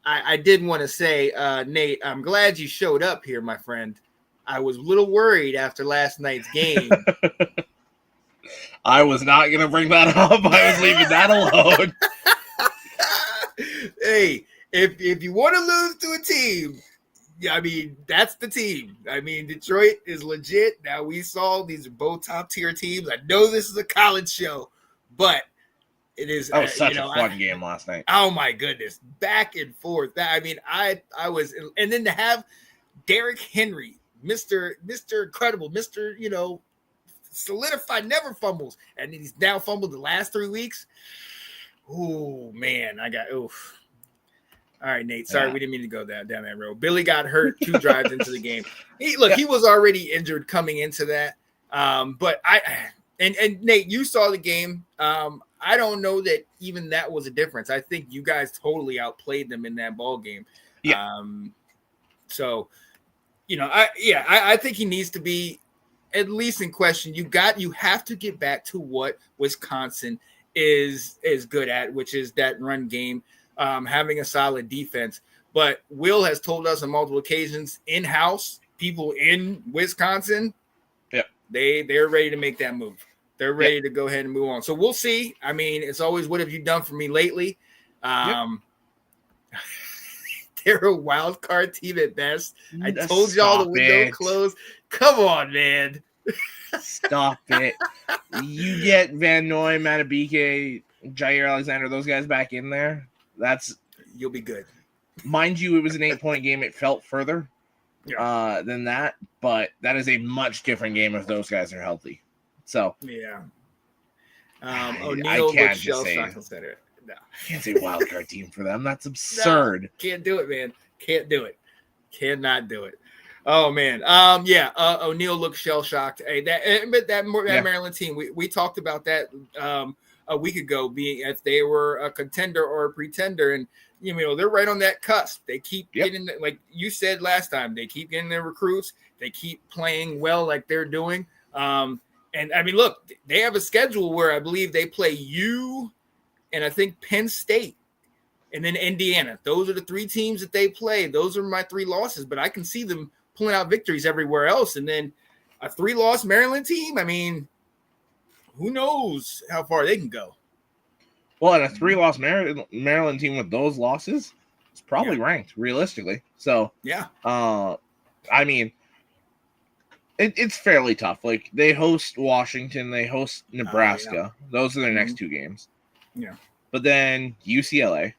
I did want to say, Nate, I'm glad you showed up here, my friend. I was a little worried after last night's game. I was not going to bring that up. I was leaving that alone. Hey, if you want to lose to a team, I mean, that's the team. I mean, Detroit is legit. Now, we saw these are both top-tier teams. I know this is a college show, but it is. That was such a fun game last night. Oh, my goodness. Back and forth. I was – and then to have Derrick Henry, Mr. Incredible, Mr. Solidified, never fumbles, and he's now fumbled the last 3 weeks. Oh, man. Oof. All right, Nate. Sorry, we didn't mean to go down that road. Billy got hurt 2 drives into the game. He was already injured coming into that. But Nate, you saw the game. I don't know that even that was a difference. I think you guys totally outplayed them in that ball game. Yeah. So, I think he needs to be at least in question. You have to get back to what Wisconsin is good at, which is that run game. Having a solid defense. But Will has told us on multiple occasions, in-house, people in Wisconsin, they're ready to make that move. They're ready to go ahead and move on. So we'll see. I mean, it's always, what have you done for me lately? They're a wild card team at best. I told y'all the window closed. Come on, man. Stop it. You get Van Noy, Matabike, Jair Alexander, those guys back in there. You'll be good. Mind you, it was an 8-point game. It felt further than that, but that is a much different game if those guys are healthy. So O'Neal can't just say no. I can't say wild card team for them. That's absurd. No, can't do it, man. Can't do it. Cannot do it. Oh man. O'Neal looked shell shocked. Hey, that Maryland team. We talked about that. A week ago, being if they were a contender or a pretender, and they're right on that cusp. They keep Yep. getting, like you said last time, they keep getting their recruits. They keep playing well like they're doing. And I mean, look, they have a schedule where I believe they play you and I think Penn State and then Indiana. Those are the three teams that they play. Those are my three losses, but I can see them pulling out victories everywhere else. And then a 3-loss Maryland team, I mean, who knows how far they can go. Well, and a 3-loss Maryland team with those losses is probably ranked realistically. So, yeah. I mean, it's fairly tough. Like, they host Washington, they host Nebraska. Those are their next two games. Yeah. But then UCLA,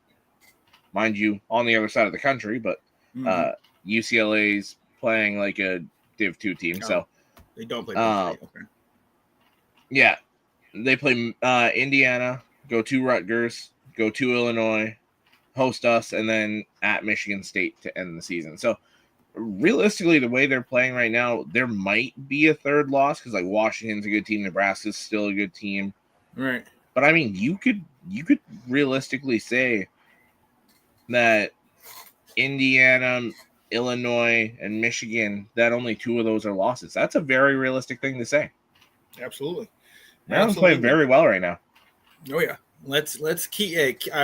mind you, on the other side of the country, but UCLA's playing like a Div 2 team. So they don't play Div 3. Okay. Yeah. They play Indiana, go to Rutgers, go to Illinois, host us, and then at Michigan State to end the season. So realistically, the way they're playing right now, there might be a third loss because like Washington's a good team, Nebraska's still a good team. Right. But I mean, you could realistically say that Indiana, Illinois, and Michigan, that only 2 of those are losses. That's a very realistic thing to say. Absolutely. Maryland's playing very well right now. Oh yeah, let's keep.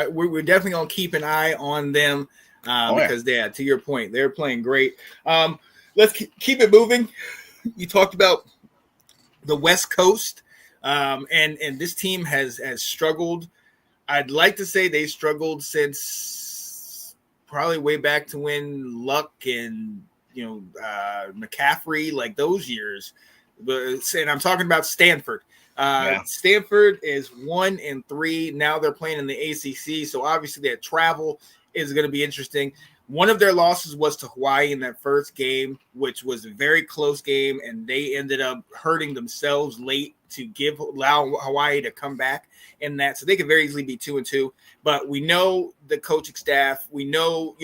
We're definitely gonna keep an eye on them because to your point, they're playing great. Let's keep it moving. You talked about the West Coast, and this team has struggled. I'd like to say they struggled since probably way back to when Luck and McCaffrey, like those years. And I'm talking about Stanford. Stanford is 1-3. Now they're playing in the ACC, so obviously their travel is going to be interesting. One of their losses was to Hawaii in that first game, which was a very close game, and they ended up hurting themselves late to allow Hawaii to come back in that. So they could very easily be 2-2. But we know the coaching staff. We know,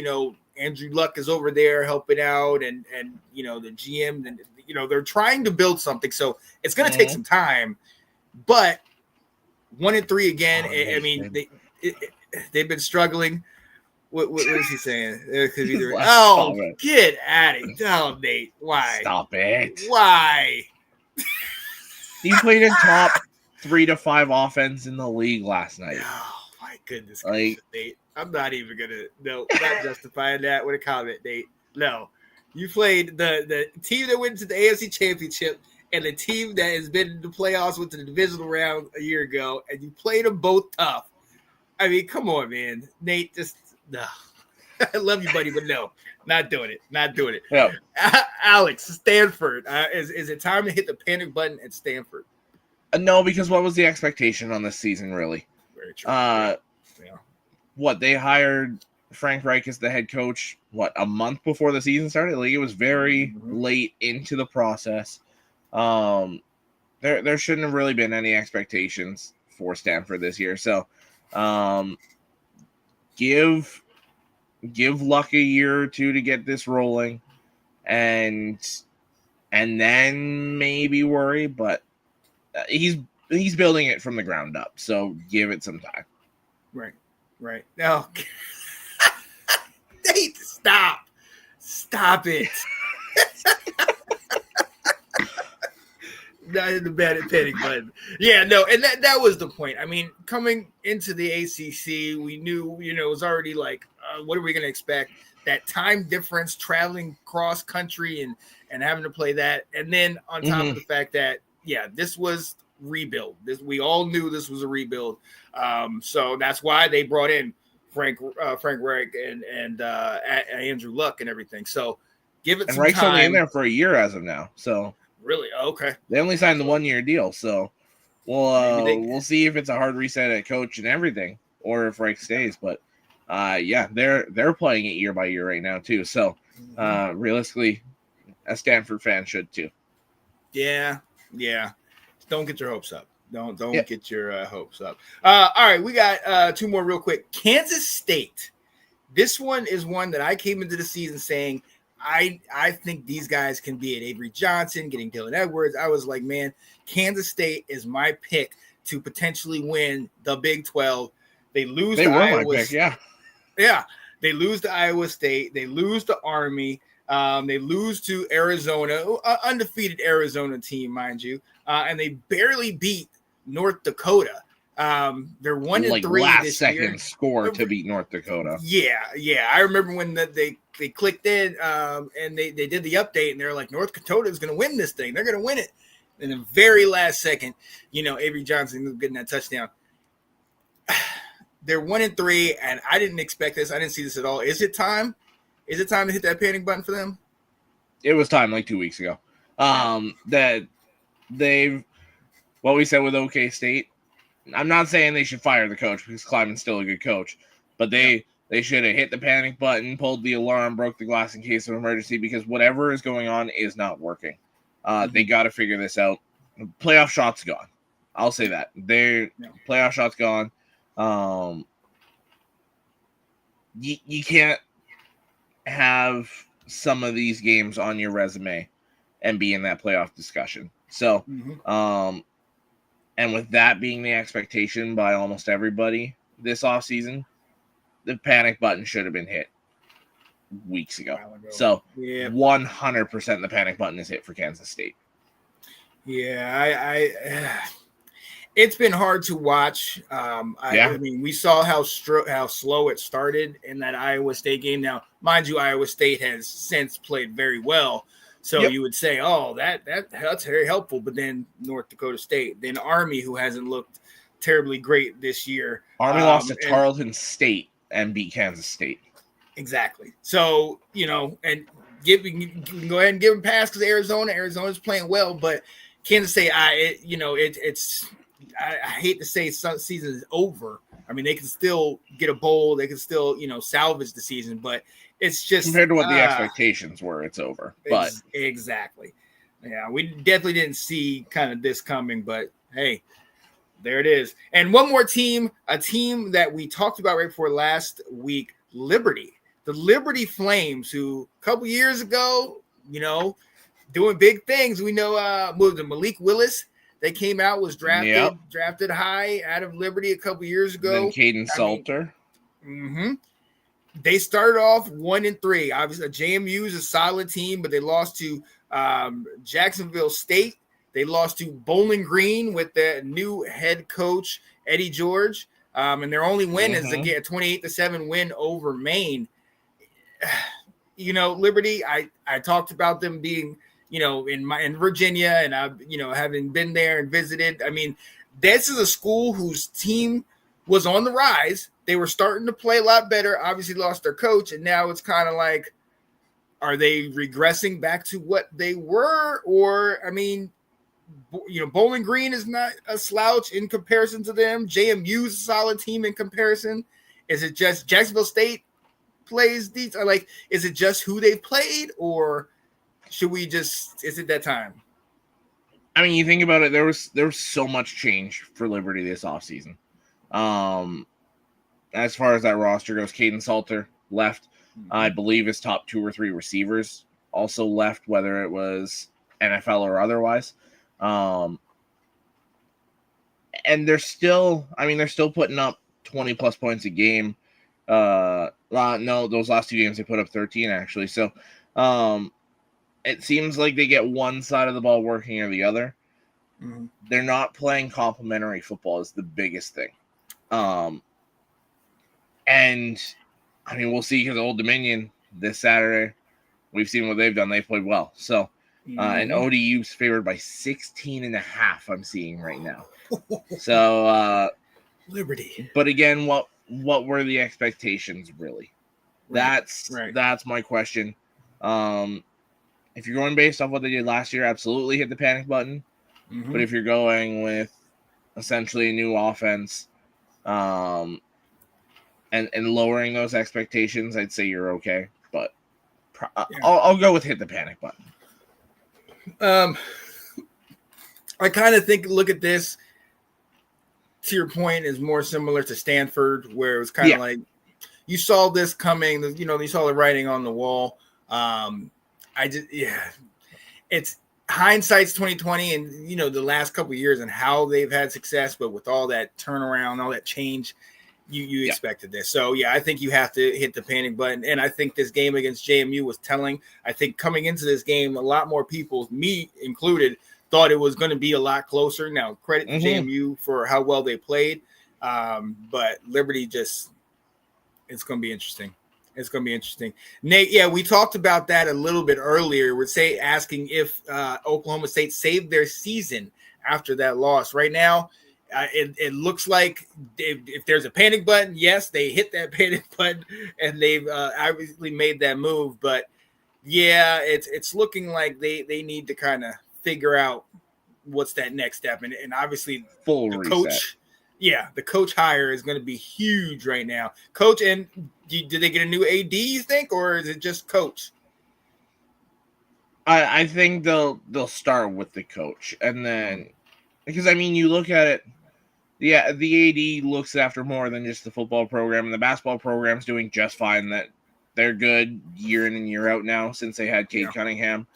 Andrew Luck is over there helping out, and the GM, and they're trying to build something. So it's going to take some time. But 1-3 again. I mean, they've been struggling. What is he saying? Get at it. Oh, Nate. Why? Stop it. Why? He played in top 3 to 5 offense in the league last night. Oh, my goodness. Like, Nate. I'm not even going to. No, not justifying that with a comment, Nate. No. You played the team that went to the AFC Championship and the team that has been in the playoffs went to the divisional round a year ago, and you played them both tough. I mean, come on, man. Nate, just no. I love you, buddy, but no, not doing it. Not doing it. No. Alex, Stanford. Is it time to hit the panic button at Stanford? No, because what was the expectation on this season, really? Very true. What, they hired Frank Reich as the head coach, a month before the season started? Like, it was very late into the process. There shouldn't have really been any expectations for Stanford this year. So, give Luck a year or two to get this rolling, and then maybe worry. But he's building it from the ground up, so give it some time. Right. No, Nate, stop it. Not in the bad panic button. Yeah, no, and that was the point. I mean, coming into the ACC, we knew, it was already like, what are we going to expect? That time difference, traveling cross country and having to play that, and then on top of the fact that, this was rebuild. We all knew this was a rebuild. So that's why they brought in Frank Reich and Andrew Luck and everything. So give it some Reich's time. only in there for a year as of now. So really, okay. They only signed the 1-year deal. So we'll see if it's a hard reset at coach and everything, or if Reich stays. But they're playing it year by year right now too. So realistically, a Stanford fan should too. Yeah. Don't get your hopes up. Don't get your hopes up. All right, we got 2 more real quick. Kansas State. This one is one that I came into the season saying I think these guys can be at Avery Johnson, getting Dylan Edwards. I was like, man, Kansas State is my pick to potentially win the Big 12. They lose to Iowa. My pick, yeah. Yeah, they lose to Iowa State. They lose to Army. They lose to Arizona, undefeated Arizona team, mind you, and they barely beat North Dakota. They're 1-3 last this year. second score to beat North Dakota. Yeah. I remember when they clicked in and they did the update, and they're like, North Dakota is going to win this thing. They're going to win it. In the very last second, Avery Johnson getting that touchdown. They're 1-3, and I didn't expect this. I didn't see this at all. Is it time? Is it time to hit that panic button for them? It was time like 2 weeks ago. That they've what we said with OK State. I'm not saying they should fire the coach because Kleiman's still a good coach, but they should have hit the panic button, pulled the alarm, broke the glass in case of emergency, because whatever is going on is not working. They got to figure this out. Playoff shot's gone. I'll say that. Playoff shot's gone. You can't have some of these games on your resume and be in that playoff discussion. So, and with that being the expectation by almost everybody this offseason, the panic button should have been hit weeks ago. So, 100% the panic button is hit for Kansas State. Yeah, it's been hard to watch. I mean, we saw how slow it started in that Iowa State game. Now, mind you, Iowa State has since played very well. So you would say, oh, that's very helpful. But then North Dakota State, then Army, who hasn't looked terribly great this year. Army lost to Tarleton State and beat Kansas State. Exactly. So, and you can go ahead and give them a pass because Arizona's playing well, but Kansas State, I hate to say season is over. I mean, they can still get a bowl. They can still, salvage the season, but it's just compared to what the expectations were, it's over. But exactly. Yeah, we definitely didn't see kind of this coming, but hey, there it is. And one more team, a team that we talked about right before last week, Liberty. The Liberty Flames, who a couple years ago, doing big things. We know Malik Willis. They came out, was drafted high out of Liberty a couple years ago. Then Caden Salter. They started off 1-3. Obviously, JMU is a solid team, but they lost to Jacksonville State. They lost to Bowling Green with the new head coach, Eddie George. And their only win is a 28-7 win over Maine. Liberty, I talked about them being, in Virginia, and I've, having been there and visited. I mean, this is a school whose team was on the rise. They were starting to play a lot better. Obviously lost their coach, and now it's kind of like, are they regressing back to what they were? Or, I mean, Bowling Green is not a slouch in comparison to them. JMU is a solid team in comparison. Is it just Jacksonville State plays these? Or like, is it just who they played, or should we just? Is it that time? I mean, you think about it. There was so much change for Liberty this offseason. As far as that roster goes, Caden Salter left. I believe his top 2 or 3 receivers also left, whether it was NFL or otherwise. And they're still putting up 20 plus points a game. No, those last 2 games they put up 13 actually. So, it seems like they get one side of the ball working or the other. They're not playing complementary football is the biggest thing. And I mean, we'll see because Old Dominion this Saturday, we've seen what they've done. They played well. So, and ODU's favored by 16.5. I'm seeing right now. So, Liberty. But again, what were the expectations really? That's my question. If you're going based off what they did last year, absolutely hit the panic button. But if you're going with essentially a new offense, and lowering those expectations, I'd say you're okay. But I'll go with hit the panic button. I kind of look at this, to your point, is more similar to Stanford, where it was kind of like you saw this coming, you saw the writing on the wall. It's hindsight's 2020, and the last couple of years and how they've had success, but with all that turnaround, all that change, you expected this. So yeah, I think you have to hit the panic button. And I think this game against JMU was telling. I think coming into this game, a lot more people, me included, thought it was going to be a lot closer. Now, credit to JMU for how well they played. But Liberty it's going to be interesting. It's going to be interesting. Nate, yeah, we talked about that a little bit earlier. We're asking if Oklahoma State saved their season after that loss. Right now, it looks like if there's a panic button, yes, they hit that panic button, and they've obviously made that move. But, yeah, it's looking like they need to kind of figure out what's that next step. And obviously full the reset. Coach – yeah, the coach hire is going to be huge right now. Coach, and did they get a new AD, you think, or is it just coach? I think they'll start with the coach, and then because I mean you look at it, yeah, the AD looks after more than just the football program, and the basketball program's doing just fine. That they're good year in and year out now since they had Kate Cunningham.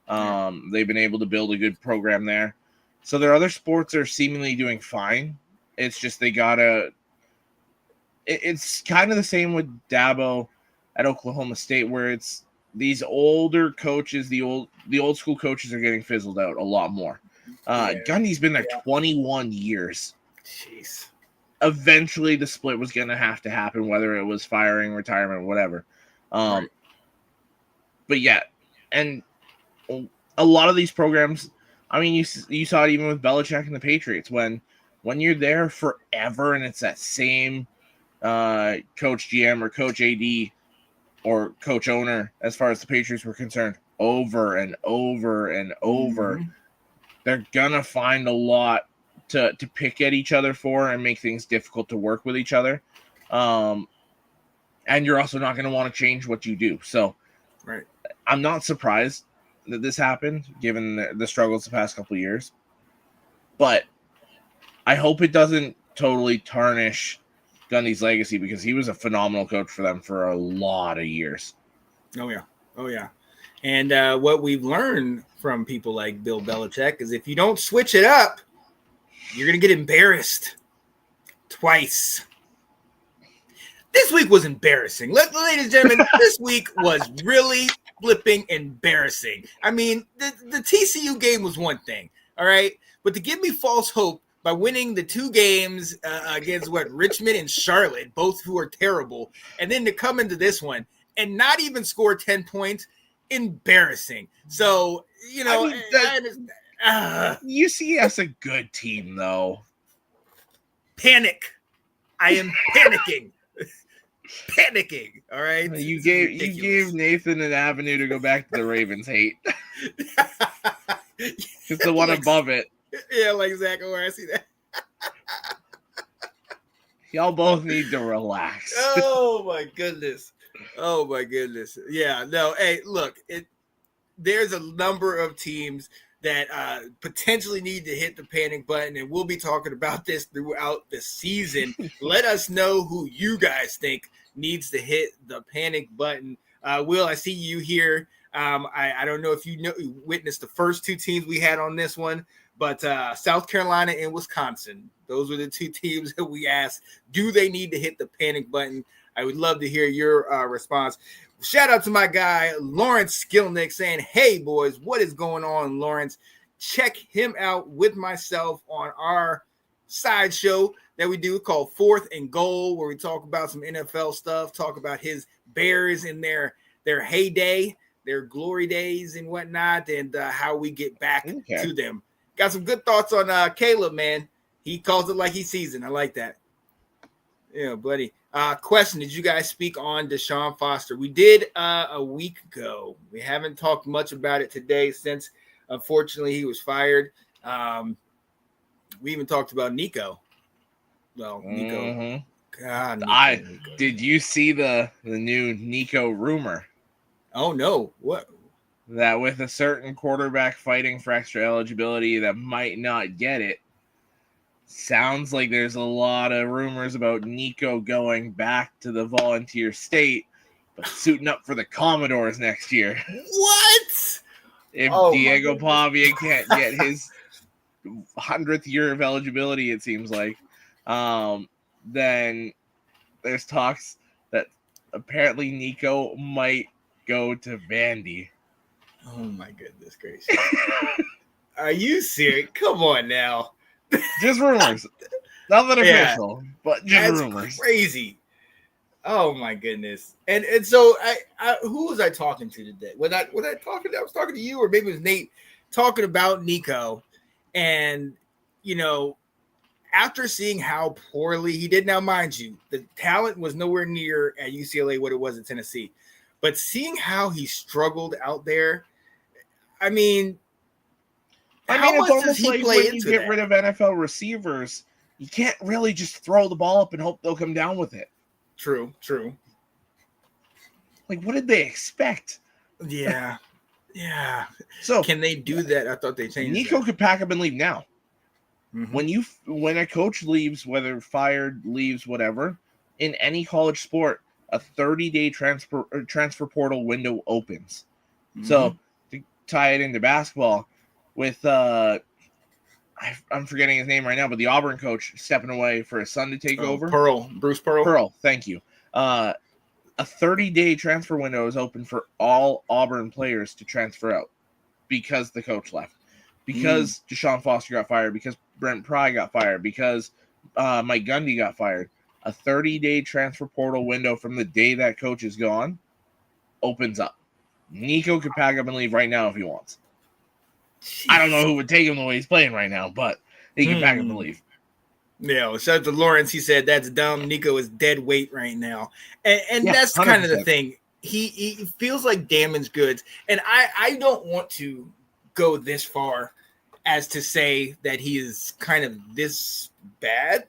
They've been able to build a good program there. So their other sports are seemingly doing fine. It's just they gotta. It's kind of the same with Dabo at Oklahoma State, where it's these older coaches, the old school coaches are getting fizzled out a lot more. Gundy's been there 21 years. Jeez. Eventually, the split was going to have to happen, whether it was firing, retirement, whatever. But yeah, and a lot of these programs. I mean, you saw it even with Belichick and the Patriots when you're there forever and it's that same coach GM or coach AD or coach owner, as far as the Patriots were concerned, over and over and over, they're going to find a lot to pick at each other for and make things difficult to work with each other. And you're also not going to want to change what you do. So I'm not surprised that this happened, given the struggles the past couple of years. But I hope it doesn't totally tarnish Gundy's legacy, because he was a phenomenal coach for them for a lot of years. Oh, yeah. And what we've learned from people like Bill Belichick is if you don't switch it up, you're going to get embarrassed twice. This week was embarrassing. Ladies and gentlemen, this week was really flipping embarrassing. I mean, the TCU game was one thing, all right? But to give me false hope by winning the two games against Richmond and Charlotte, both who are terrible, and then to come into this one and not even score 10 points, embarrassing. So, you know, UCF's a good team, though. Panic. I am panicking. Panicking. All right. You gave Nathan an avenue to go back to the Ravens hate. It's the one above it. Yeah, like Zach Orr, I see that. Y'all both need to relax. Oh my goodness. Yeah, no, hey, look, there's a number of teams that potentially need to hit the panic button, and we'll be talking about this throughout the season. Let us know who you guys think needs to hit the panic button. Will, I see you here. I don't know if you witnessed the first two teams we had on this one, but South Carolina and Wisconsin, those were the two teams that we asked, do they need to hit the panic button? I would love to hear your response. Shout out to my guy, Lawrence Skilnick, saying, hey, boys, what is going on, Lawrence? Check him out with myself on our sideshow that we do called Fourth and Goal, where we talk about some NFL stuff, talk about his Bears in their heyday, their glory days and whatnot, and how we get back to them. Got some good thoughts on Caleb, man. He calls it like he sees it. I like that. Yeah, buddy. Question, did you guys speak on Deshaun Foster? We did a week ago. We haven't talked much about it today since, unfortunately, he was fired. We even talked about Nico. Well, Nico. God, Nico. Did you see the new Nico rumor? Oh, no. What? That with a certain quarterback fighting for extra eligibility that might not get it, sounds like there's a lot of rumors about Nico going back to the Volunteer State, but suiting up for the Commodores next year. What? If Diego Pavia can't get his 100th year of eligibility, it seems like, then there's talks that apparently Nico might go to Vandy. Oh my goodness gracious! Are you serious? Come on now. Just rumors, nothing Yeah. official, but just That's rumors. crazy. Oh my goodness! And so I who was I talking to today? Was I talking? I was talking to you, or maybe it was Nate talking about Nico, and you know, after seeing how poorly he did. Now, mind you, the talent was nowhere near at UCLA what it was at Tennessee, but seeing how he struggled out there, I mean, how it's much does almost he like play when you into get that? rid of NFL receivers, you can't really just throw the ball up and hope they'll come down with it. True. Like, what did they expect? Yeah. So Can they do that? I thought they changed. Nico could pack up and leave now. Mm-hmm. When a coach leaves, whether fired, leaves, whatever, in any college sport, a 30-day transfer portal window opens. Mm-hmm. So to tie it into basketball, with I'm forgetting his name right now, but the Auburn coach stepping away for his son to take over. Bruce Pearl. Pearl, thank you. A 30-day transfer window is open for all Auburn players to transfer out because the coach left, because Deshaun Foster got fired, because Brent Pry got fired, because Mike Gundy got fired. A 30-day transfer portal window from the day that coach is gone opens up. Nico could pack up and leave right now if he wants. Jeez. I don't know who would take him the way he's playing right now, but he can pack up and leave. Yeah, shout out to Lawrence. He said that's dumb. Nico is dead weight right now, and yeah, that's 100%. kind of the thing. He feels like damaged goods, and I don't want to go this far as to say that he is kind of this bad,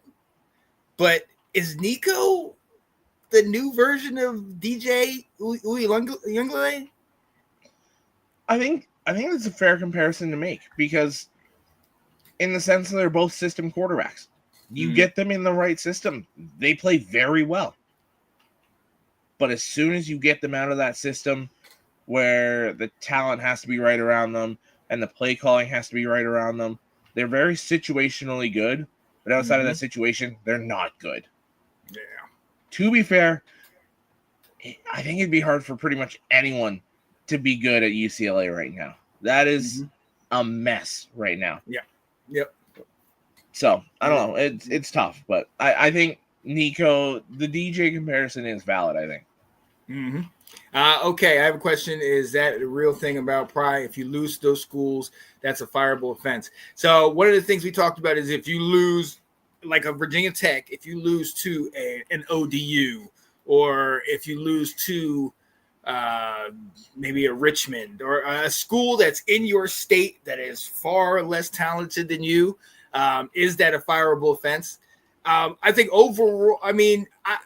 but is Nico the new version of DJ Uiagalelei? I think it's a fair comparison to make, because in the sense that they're both system quarterbacks. You get them in the right system, they play very well. But as soon as you get them out of that system where the talent has to be right around them and the play calling has to be right around them, they're very situationally good. But outside of that situation, they're not good. Yeah. To be fair, I think it'd be hard for pretty much anyone to be good at UCLA right now. That is a mess right now. Yeah. Yep. So I don't know. It's tough, but I think Nico, the DJ comparison is valid, I think. Okay, I have a question. Is that a real thing about Pry? If you lose those schools, that's a fireable offense. So one of the things we talked about is if you lose, like a Virginia Tech, if you lose to an ODU, or if you lose to maybe a Richmond, or a school that's in your state that is far less talented than you, is that a fireable offense? I think overall, I mean, I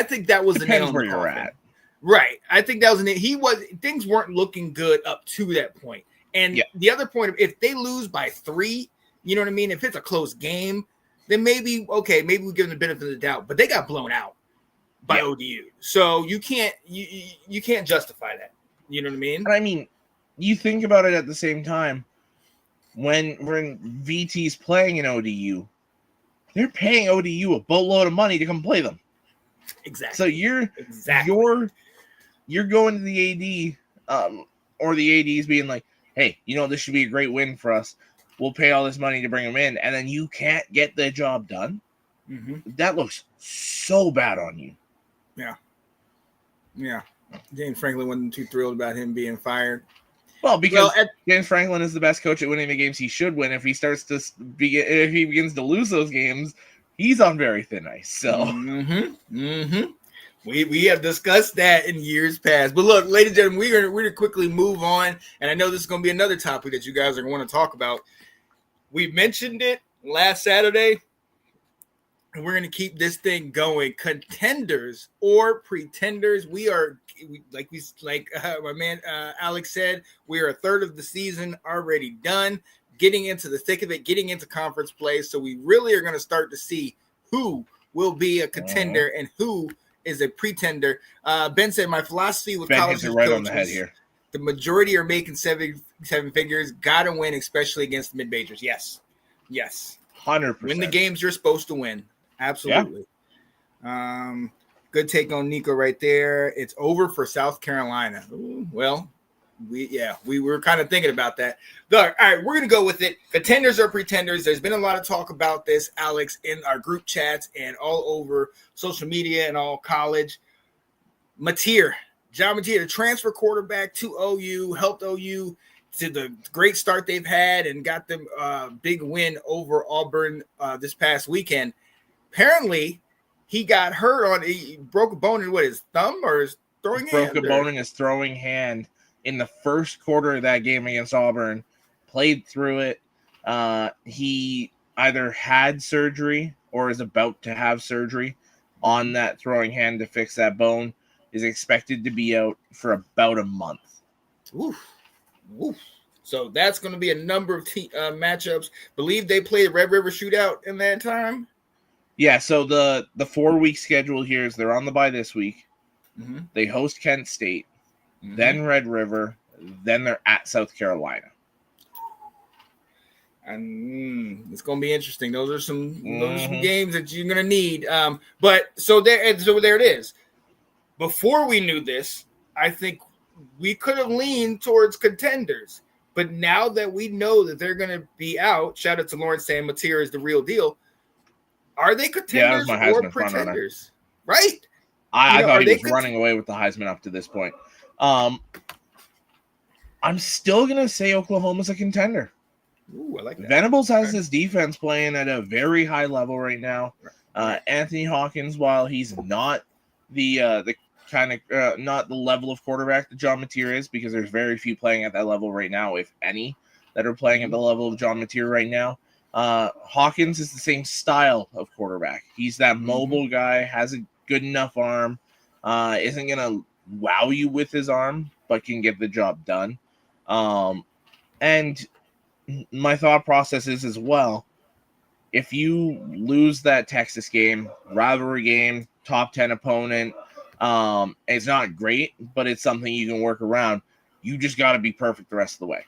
think that was the nail in the coffin. Where you're at. Right. I think that was things weren't looking good up to that point. And the other point, if they lose by 3, you know what I mean? If it's a close game, then maybe we give them the benefit of the doubt, but they got blown out by ODU. So you can't justify that. You know what I mean? And I mean, you think about it at the same time, when VT's playing in ODU, they're paying ODU a boatload of money to come play them. Exactly. So you're going to the AD, or the AD's being like, hey, this should be a great win for us. We'll pay all this money to bring them in, and then you can't get the job done. That looks so bad on you. Yeah. James Franklin wasn't too thrilled about him being fired. Well, because James Franklin is the best coach at winning the games he should win. If he begins to lose those games, he's on very thin ice. So we have discussed that in years past. But look, ladies and gentlemen, we're going to quickly move on, and I know this is going to be another topic that you guys are going to want to talk about. We mentioned it last Saturday, and we're going to keep this thing going. Contenders or pretenders? We are, like my man Alex said, we are a third of the season already done, getting into the thick of it, getting into conference play. So we really are going to start to see who will be a contender and who is a pretender. Ben said, my philosophy with college hits it right on the head here. The majority are making seven figures. Got to win, especially against the mid-majors. Yes. 100%. Win the games you're supposed to win. Absolutely. Good take on Nico right there. It's over for South Carolina. Ooh, well, we were kind of thinking about that. All right, we're gonna go with it. Contenders or pretenders. There's been a lot of talk about this, Alex, in our group chats and all over social media and all college. John Mateer, the transfer quarterback to OU, helped OU to the great start they've had and got them a big win over Auburn this past weekend. Apparently, he got hurt he broke a bone in his thumb or his throwing hand? Broke a bone in his throwing hand in the first quarter of that game against Auburn. Played through it. He either had surgery or is about to have surgery on that throwing hand to fix that bone. Is expected to be out for about a month. Oof. So that's going to be a number of matchups. Believe they played Red River Shootout in that time? Yeah, so the 4-week schedule here is they're on the bye this week. Mm-hmm. They host Kent State, then Red River, then they're at South Carolina. And it's going to be interesting. Those are some games that you're going to need. But so there it is. Before we knew this, I think we could have leaned towards contenders. But now that we know that they're going to be out, shout out to Lawrence saying Mateer is the real deal. Are they contenders or pretenders? Right? I thought he was running away with the Heisman up to this point. I'm still going to say Oklahoma's a contender. Ooh, I like that. Venables has his defense playing at a very high level right now. Anthony Hawkins, while he's not the kind of not the level of quarterback that John Mateer is, because there's very few playing at that level right now, if any, that are playing at the level of John Mateer right now. Hawkins is the same style of quarterback. He's that mobile guy, has a good enough arm, isn't going to wow you with his arm, but can get the job done. And my thought process is as well, if you lose that Texas game, rivalry game, top 10 opponent, it's not great, but it's something you can work around. You just got to be perfect the rest of the way.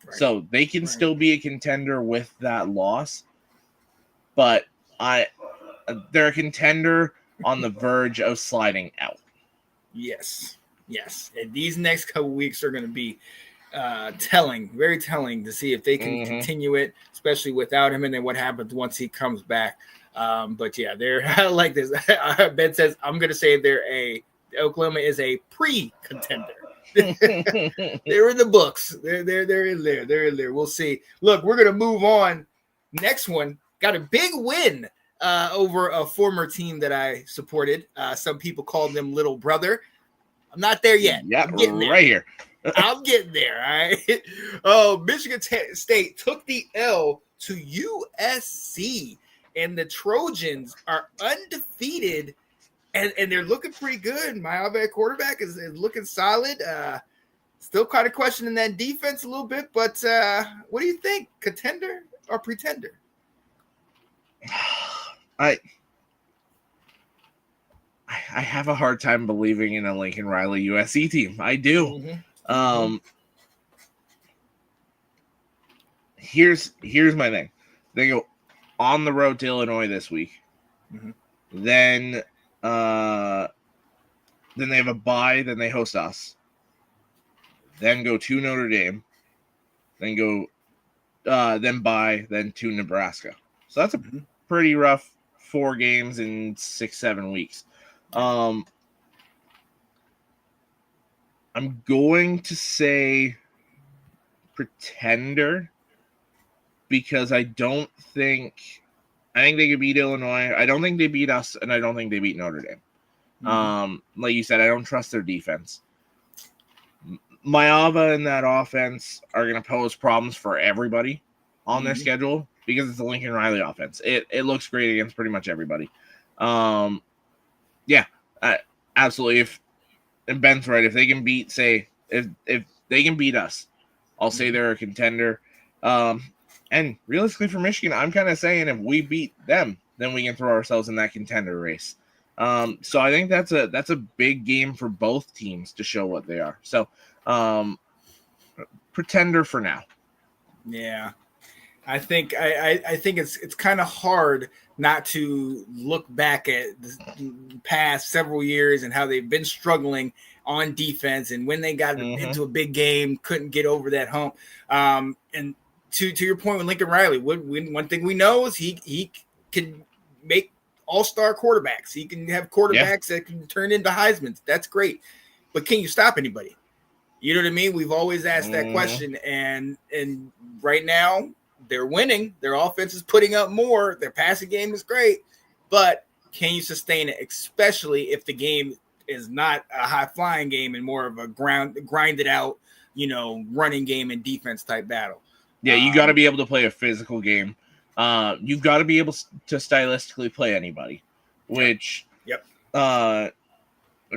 Right. So they can still be a contender with that loss, but they're a contender on the verge of sliding out. Yes. And these next couple weeks are going to be very telling to see if they can continue it, especially without him, and then what happens once he comes back. But yeah, I like this. Ben says I'm going to say Oklahoma is a pre-contender. They're in the books. They're in there. They're in there. We'll see. Look, we're going to move on. Next one got a big win over a former team that I supported. Some people called them Little Brother. I'm not there yet. Yeah, I'm getting there. Right here. I'm getting there. All right. Oh, Michigan State took the L to USC. And the Trojans are undefeated, and they're looking pretty good. My quarterback is looking solid. Still kind of questioning that defense a little bit, but what do you think? Contender or pretender? I have a hard time believing in a Lincoln Riley USC team. I do. Here's my thing. They go on the road to Illinois this week. Then they have a bye. Then they host us. Then go to Notre Dame. Then go, then bye. Then to Nebraska. So that's a pretty rough 4 games in 6-7 weeks. I'm going to say pretender, because I think they could beat Illinois. I don't think they beat us, and I don't think they beat Notre Dame. Like you said, I don't trust their defense. Maava and that offense are going to pose problems for everybody on their schedule, because it's the Lincoln Riley offense. It looks great against pretty much everybody. Absolutely. And Ben's right. If they can beat, if they can beat us, I'll say they're a contender. And realistically for Michigan, I'm kind of saying if we beat them, then we can throw ourselves in that contender race. So I think that's a big game for both teams to show what they are. So pretender for now. Yeah. I think it's kind of hard not to look back at the past several years and how they've been struggling on defense, and when they got into a big game, couldn't get over that hump. And to your point with Lincoln Riley, one thing we know is he can make all-star quarterbacks. He can have quarterbacks that can turn into Heismans. That's great. But can you stop anybody? You know what I mean? We've always asked that question, and right now they're winning. Their offense is putting up more. Their passing game is great, but can you sustain it, especially if the game is not a high-flying game and more of a grinded out, running game and defense type battle? Yeah, you got to be able to play a physical game. You've got to be able to stylistically play anybody, which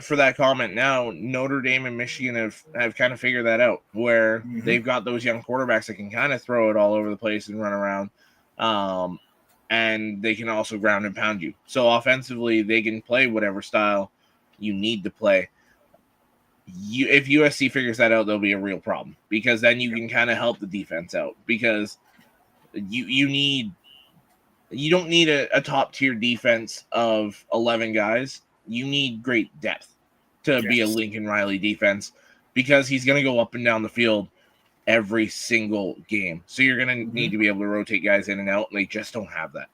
for that comment now, Notre Dame and Michigan have kind of figured that out, where they've got those young quarterbacks that can kind of throw it all over the place and run around, and they can also ground and pound you. So offensively, they can play whatever style you need to play. If USC figures that out, there'll be a real problem, because then you can kind of help the defense out, because you don't need a top tier defense of 11 guys. You need great depth to be a Lincoln Riley defense, because he's going to go up and down the field every single game. So you're going to need to be able to rotate guys in and out, and they just don't have that.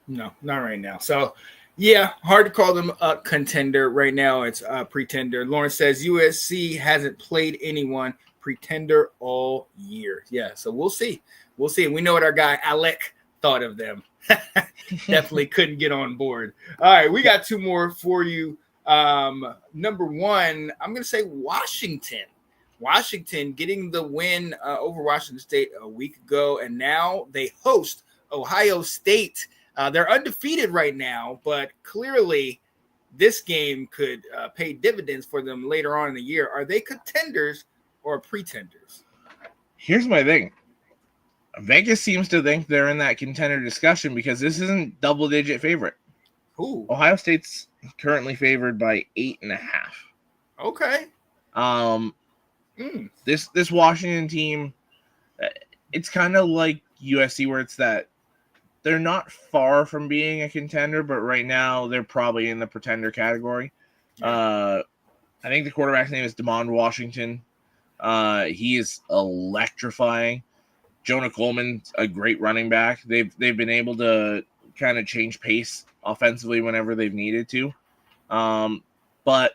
No, not right now. So yeah, hard to call them a contender right now. It's a pretender. Lawrence says USC hasn't played anyone pretender all year. Yeah, so we'll see. We know what our guy Alec thought of them. Definitely couldn't get on board. All right, we got two more for you. Number one, I'm going to say Washington. Washington getting the win over Washington State a week ago, and now they host Ohio State. They're undefeated right now, but clearly this game could pay dividends for them later on in the year. Are they contenders or pretenders? Here's my thing. Vegas seems to think they're in that contender discussion, because this isn't double-digit favorite. Ooh. Ohio State's currently favored by 8.5. Okay. This Washington team, it's kind of like USC, where it's that they're not far from being a contender, but right now they're probably in the pretender category. I think the quarterback's name is DeMond Washington. He is electrifying. Jonah Coleman's a great running back. They've been able to kind of change pace offensively whenever they've needed to. But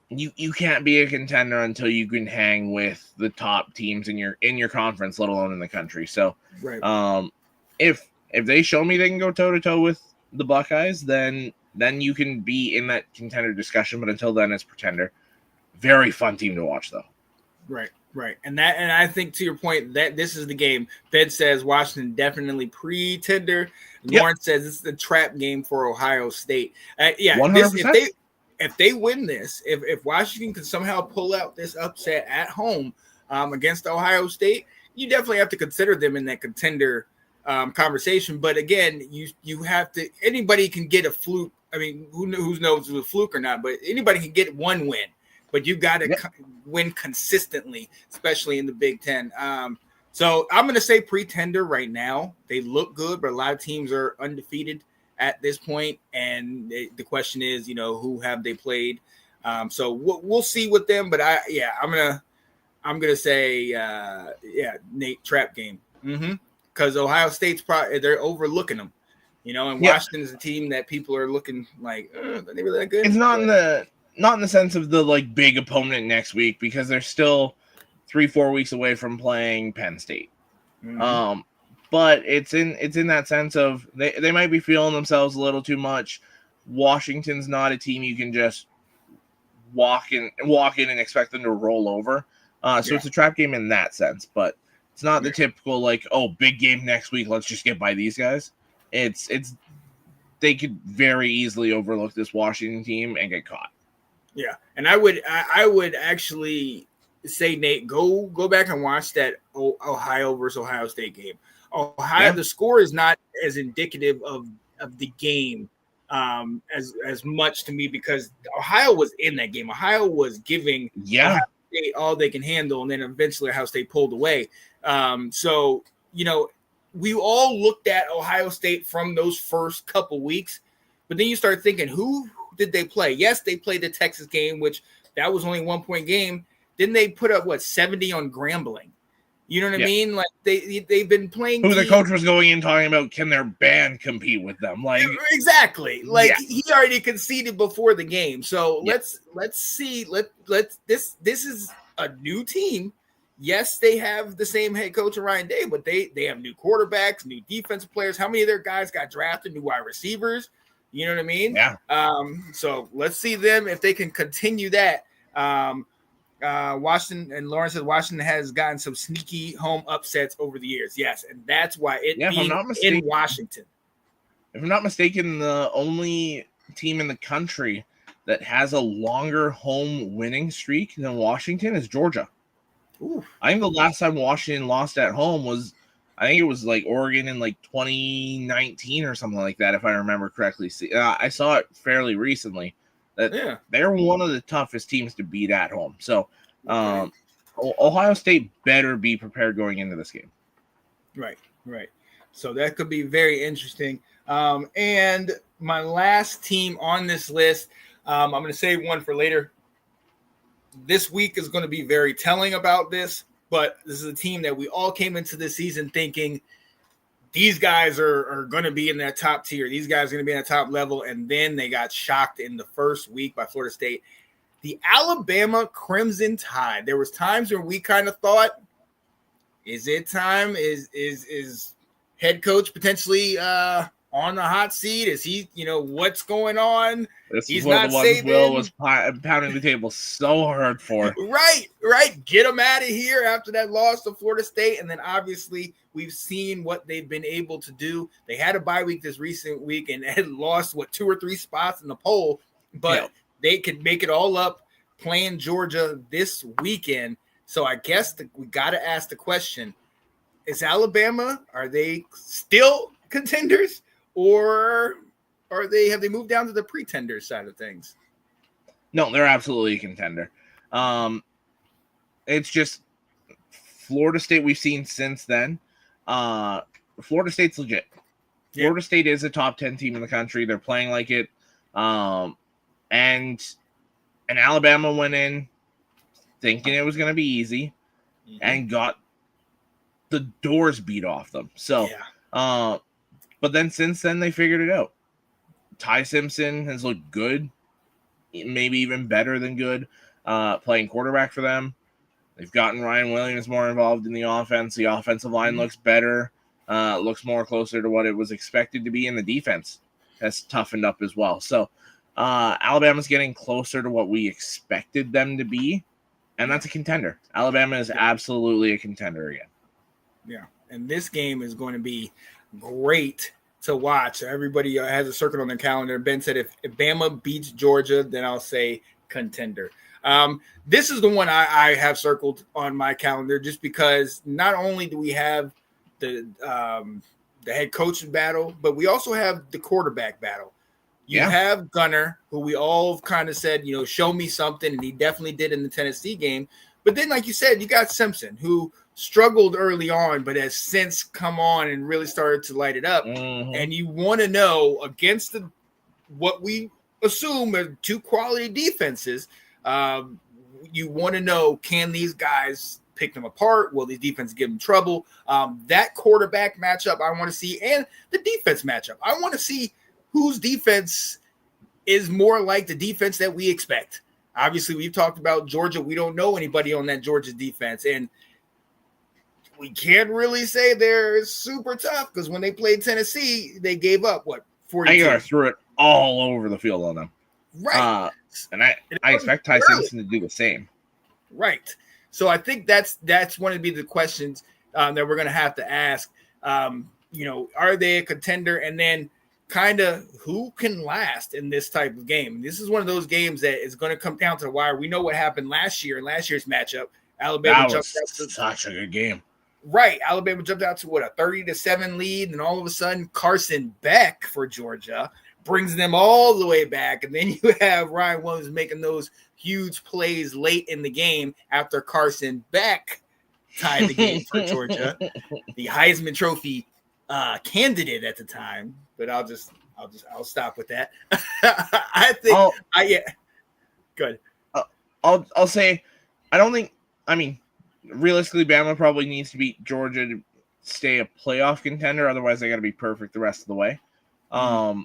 you can't be a contender until you can hang with the top teams in your conference, let alone in the country. So if they show me they can go toe-to-toe with the Buckeyes, then you can be in that contender discussion. But until then, it's pretender. Very fun team to watch, though. Right. And I think, to your point, that this is the game. Ben says Washington definitely pretender. Lawrence says it's the trap game for Ohio State. 100%. If they win this, if Washington can somehow pull out this upset at home against Ohio State, you definitely have to consider them in that contender conversation. But again, you have to. Anybody can get a fluke. I mean, who knows if it's a fluke or not? But anybody can get one win. But you got to win consistently, especially in the Big Ten. So I'm going to say pretender right now. They look good, but a lot of teams are undefeated at this point. And the question is, who have they played? So we'll see with them. But I'm gonna say Nate, trap game. Because Ohio State's they're overlooking them. And Washington is a team that people are looking like, are they really that good? It's not in the sense of the big opponent next week, because they're still 3-4 weeks away from playing Penn State. But it's in that sense of they might be feeling themselves a little too much. Washington's not a team you can just walk in and expect them to roll over. So it's a trap game in that sense, but it's not the typical big game next week, let's just get by these guys. It's they could very easily overlook this Washington team and get caught. Yeah, and I would actually say, Nate, go back and watch that Ohio versus Ohio State game. The score is not as indicative of the game as much to me, because Ohio was in that game. Ohio was giving Ohio State all they can handle, and then eventually Ohio State pulled away. So we all looked at Ohio State from those first couple weeks, but then you start thinking, who did they play? Yes, they played the Texas game, which that was only a 1-point game. Then they put up 70 on Grambling. You know what I mean? Like they've been playing. Who the coach was going in talking about, can their band compete with them? Like exactly. Like he already conceded before the game. So let's see. This is a new team. Yes, they have the same head coach, Ryan Day, but they have new quarterbacks, new defensive players. How many of their guys got drafted? New wide receivers. You know what I mean? Yeah. So let's see them if they can continue that. Washington, and Lauren says Washington has gotten some sneaky home upsets over the years. Yes, and that's why being in Washington. If I'm not mistaken, the only team in the country that has a longer home winning streak than Washington is Georgia. Ooh. I think the last time Washington lost at home was, I think it was like Oregon in like 2019 or something like that, if I remember correctly. I saw it fairly recently. That they're one of the toughest teams to beat at home. So Ohio State better be prepared going into this game. Right. So that could be very interesting. And my last team on this list, I'm going to save one for later. This week is going to be very telling about this, but this is a team that we all came into the season thinking these guys are going to be in that top tier. These guys are going to be in the top level. And then they got shocked in the first week by Florida State. The Alabama Crimson Tide. There was times where we kind of thought, is it time? Is head coach potentially on the hot seat? Is he, what's going on? He's not the one Will was pounding the table so hard for. Right. Get him out of here after that loss to Florida State. And then obviously we've seen what they've been able to do. They had a bye week this recent week and had lost 2 or 3 spots in the poll, but they could make it all up playing Georgia this weekend. So I guess we got to ask the question, is Alabama, are they still contenders, or have they moved down to the pretender side of things? No, they're absolutely a contender. It's just Florida State we've seen since then. Florida State's legit. Florida State is a top 10 team in the country. They're playing like it. And Alabama went in thinking it was going to be easy and got the doors beat off them. So, but then since then they figured it out. Ty Simpson has looked good, maybe even better than good, playing quarterback for them. They've gotten Ryan Williams more involved in the offense. The offensive line looks better, looks more closer to what it was expected to be, and the defense has toughened up as well. So Alabama's getting closer to what we expected them to be, and that's a contender. Alabama is absolutely a contender again. Yeah, and this game is going to be great to watch. Everybody has a circle on their calendar. Ben said if Bama beats Georgia, then I'll say contender. This is the one I have circled on my calendar just because not only do we have the head coach battle, but we also have the quarterback battle. You have Gunner, who we all kind of said, show me something, and he definitely did in the Tennessee game. But then, like you said, you got Simpson, who struggled early on, but has since come on and really started to light it up. And you want to know, against what we assume are 2 quality defenses, you want to know, can these guys pick them apart? Will these defenses give them trouble? That quarterback matchup I want to see, and the defense matchup. I want to see whose defense is more like the defense that we expect. Obviously, we've talked about Georgia. We don't know anybody on that Georgia defense, and we can't really say they're super tough because when they played Tennessee, they gave up, 42? I threw it all over the field on them. Right. And I expect Ty Simpson to do the same. Right. So I think that's one of the questions that we're going to have to ask. Are they a contender? And then kind of who can last in this type of game? This is one of those games that is going to come down to the wire. We know what happened last year in last year's matchup. Alabama jumped out to such a good game. Right. Alabama jumped out to a 30-7 lead, and all of a sudden Carson Beck for Georgia brings them all the way back. And then you have Ryan Williams making those huge plays late in the game after Carson Beck tied the game for Georgia. The Heisman Trophy candidate at the time, but I'll stop with that. I think good. I'll say I don't think. I mean, realistically, Bama probably needs to beat Georgia to stay a playoff contender. Otherwise, they got to be perfect the rest of the way. But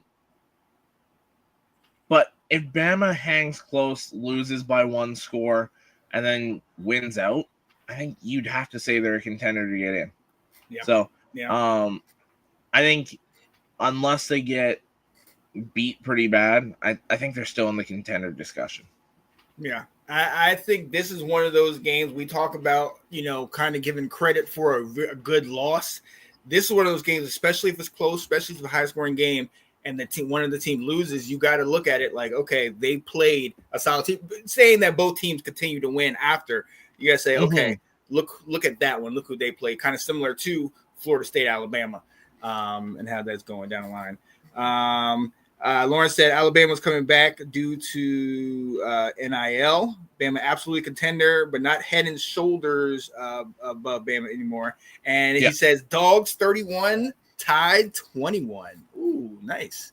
if Bama hangs close, loses by one score, and then wins out, I think you'd have to say they're a contender to get in. Yeah. So, I think unless they get beat pretty bad, I think they're still in the contender discussion. Yeah. I think this is one of those games we talk about, kind of giving credit for a good loss. This is one of those games, especially if it's close, especially if it's a high-scoring game, and one of the team loses, you got to look at it like, okay, they played a solid team. Saying that both teams continue to win after, you got to say, okay, look at that one. Look who they played. Kind of similar to Florida State, Alabama, and how that's going down the line. Lawrence said Alabama's coming back due to NIL. Bama absolutely contender, but not head and shoulders above Bama anymore. And he says Dogs 31, Tide 21. Ooh, nice.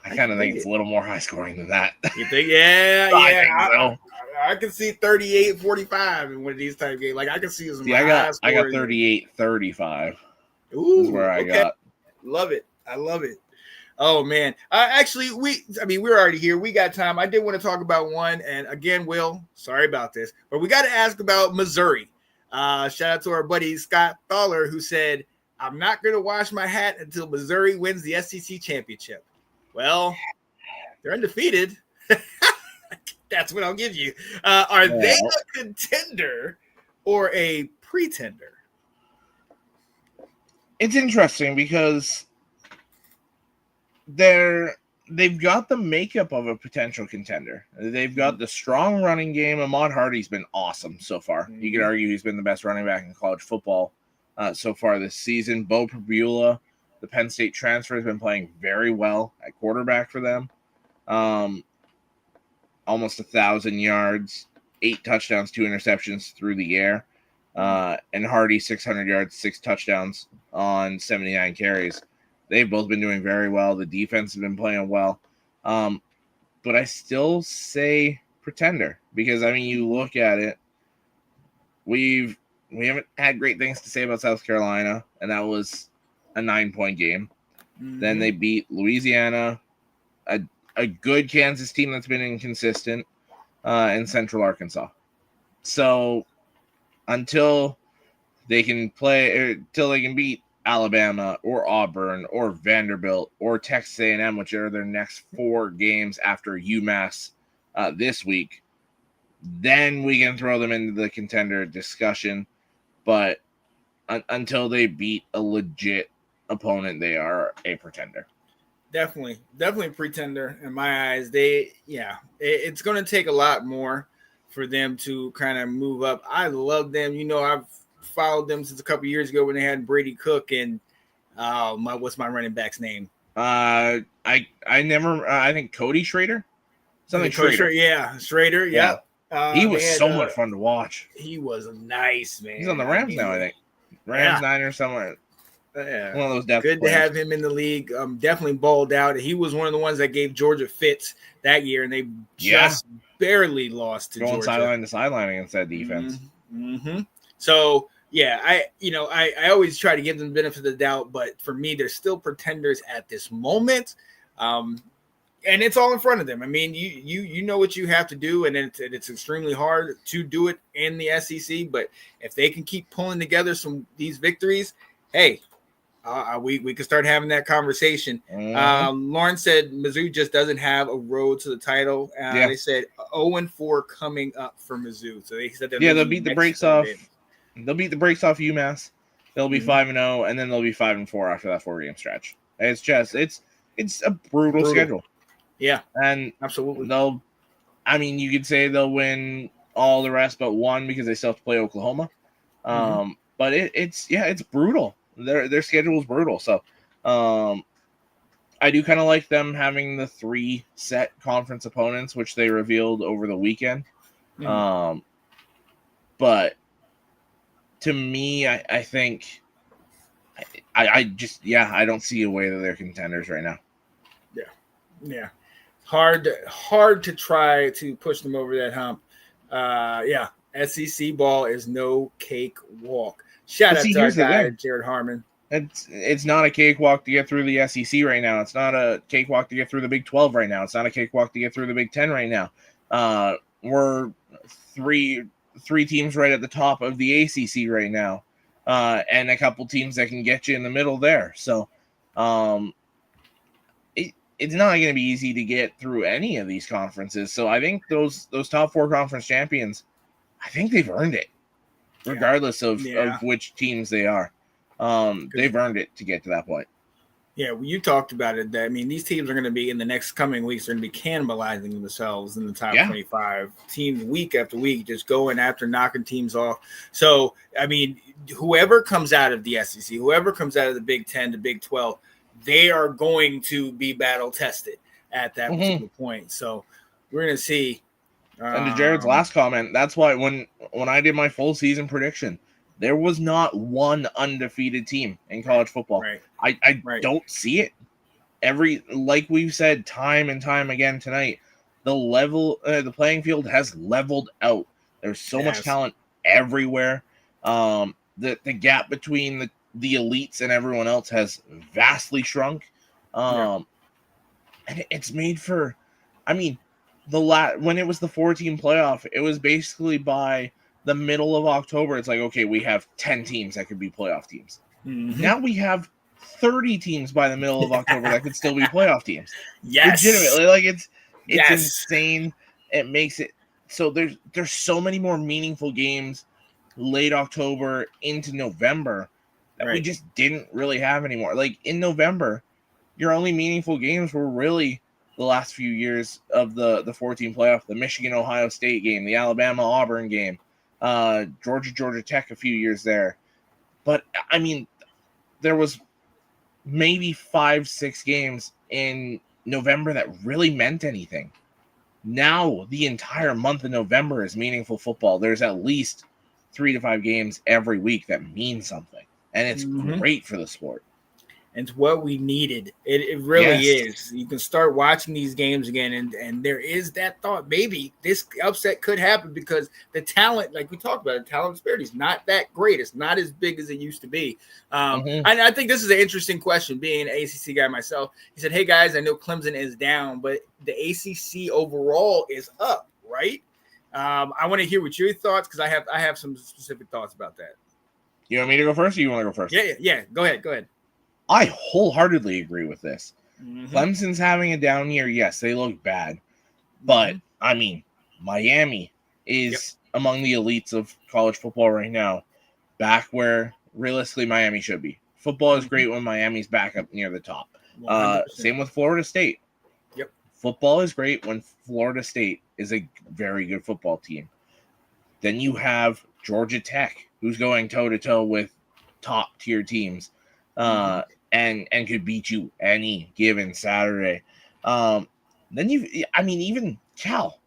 I kind of think it's a little more high scoring than that. You think? Yeah. I think so. I can see 38-45 in one of these type of games. Like I can see some. I got 38-35. Ooh, is where I got. Love it. I love it. Oh man. Actually, we're already here. We got time. I did want to talk about one, and again, Will, sorry about this, but we got to ask about Missouri. Shout out to our buddy Scott Thaller, who said, "I'm not going to wash my hat until Missouri wins the SEC championship." Well, they're undefeated. That's what I'll give you. Are they a contender or a pretender? It's interesting because they've got the makeup of a potential contender. They've got the strong running game. Ahmad Hardy's been awesome so far. You could argue he's been the best running back in college football so far this season. Bo Pribula, the Penn State transfer, has been playing very well at quarterback for them. Almost 1,000 yards, 8 touchdowns, 2 interceptions through the air. And Hardy, 600 yards, 6 touchdowns on 79 carries. They've both been doing very well. The defense has been playing well. But I still say pretender because, I mean, you look at it, we haven't had great things to say about South Carolina, and that was a 9-point game. Then they beat Louisiana, a good Kansas team that's been inconsistent, and Central Arkansas. So until they can beat Alabama or Auburn or Vanderbilt or Texas A&M, which are their next 4 games after UMass this week, then we can throw them into the contender discussion. But until they beat a legit opponent, they are a pretender. Definitely a pretender in my eyes. It's going to take a lot more for them to kind of move up. I love them. I've followed them since a couple years ago when they had Brady Cook and what's my running back's name? I think Cody Schrader. Something Schrader. Schrader. Yeah. He was so much fun to watch. He was nice, man. He's on the Rams now, I think. Rams, Niners, somewhere. Yeah. One of those depth Good players. to have him in the league. Definitely balled out. He was one of the ones that gave Georgia fits that year, and they just barely lost to Going Georgia. sideline to sideline against that defense. So, I always try to give them the benefit of the doubt, but for me, they're still pretenders at this moment. And it's all in front of them. I mean, you know what you have to do, and it's extremely hard to do it in the SEC. But if they can keep pulling together these victories, hey, we can start having that conversation. Lauren said Mizzou just doesn't have a road to the title. They said 0-4 coming up for Mizzou. So they said they'll beat the brakes off. They'll beat the brakes off UMass. They'll be 5-0, and then they'll be 5-4 after that 4-game stretch. It's just it's a brutal schedule. Yeah, and absolutely. You could say they'll win all the rest but one because they still have to play Oklahoma. But it's brutal. Their schedule is brutal. So I do kind of like them having the 3 set conference opponents, which they revealed over the weekend. But to me, I think I just, I don't see a way that they're contenders right now. Yeah. Hard to try to push them over that hump. SEC ball is no cakewalk. Shout out to our guy, Jared Harmon. It's not a cakewalk to get through the SEC right now. It's not a cakewalk to get through the Big 12 right now. It's not a cakewalk to get through the Big 10 right now. We're three teams right at the top of the ACC right now, and a couple teams that can get you in the middle there. So it's not going to be easy to get through any of these conferences. So I think those top 4 conference champions, I think they've earned it, regardless of which teams they are. They've earned it to get to that point. Yeah, well, you talked about it. I mean, these teams are going to be, in the next coming weeks, they're going to be cannibalizing themselves in the top 25 teams week after week, just going after knocking teams off. So, I mean, whoever comes out of the SEC, whoever comes out of the Big 10, the Big 12, they are going to be battle tested at that particular point. So we're going to see. And to Jared's last comment, that's why when I did my full season prediction, there was not one undefeated team in college football. Right. I don't see it. Like we've said time and time again tonight, the playing field has leveled out. There's so much talent everywhere. The gap between the elites and everyone else has vastly shrunk. And it's made for, I mean, when it was the 4-team playoff, it was basically by the middle of October. It's like, okay, we have 10 teams that could be playoff teams. Mm-hmm. Now we have 30 teams by the middle of October that could still be playoff teams. Yes. Legitimately. Like it's insane. It makes it so there's so many more meaningful games late October into November that we just didn't really have anymore. Like in November, your only meaningful games were really the last few years of the 4-team playoff, the Michigan-Ohio State game, the Alabama-Auburn game, Georgia Tech a few years there. But, I mean, there was maybe 5-6 games in November that really meant anything. Now, the entire month of November is meaningful football. There's at least 3 to 5 games every week that mean something. And it's great for the sport. It's what we needed. It really is. You can start watching these games again, and there is that thought, maybe this upset could happen because the talent, like we talked about, the talent disparity is not that great. It's not as big as it used to be. And I think this is an interesting question, being an ACC guy myself. He said, hey, guys, I know Clemson is down, but the ACC overall is up, right? I want to hear what your thoughts, because I have some specific thoughts about that. You want me to go first, or you want to go first? Yeah. Go ahead. I wholeheartedly agree with this. Clemson's having a down year. Yes, they look bad. But, I mean, Miami is among the elites of college football right now, back where realistically Miami should be. Football is great when Miami's back up near the top. Same with Florida State. Yep. Football is great when Florida State is a very good football team. Then you have Georgia Tech, who's going toe-to-toe with top-tier teams. And could beat you any given Saturday. Then even Cal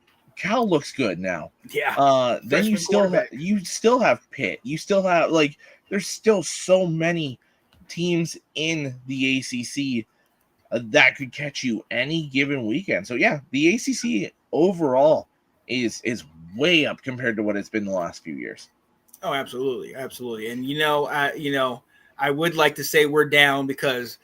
looks good now. Yeah. Then you still have Pitt. You still have there's still so many teams in the ACC that could catch you any given weekend. So yeah, the ACC overall is way up compared to what it's been the last few years. Oh, absolutely. And I would like to say we're down because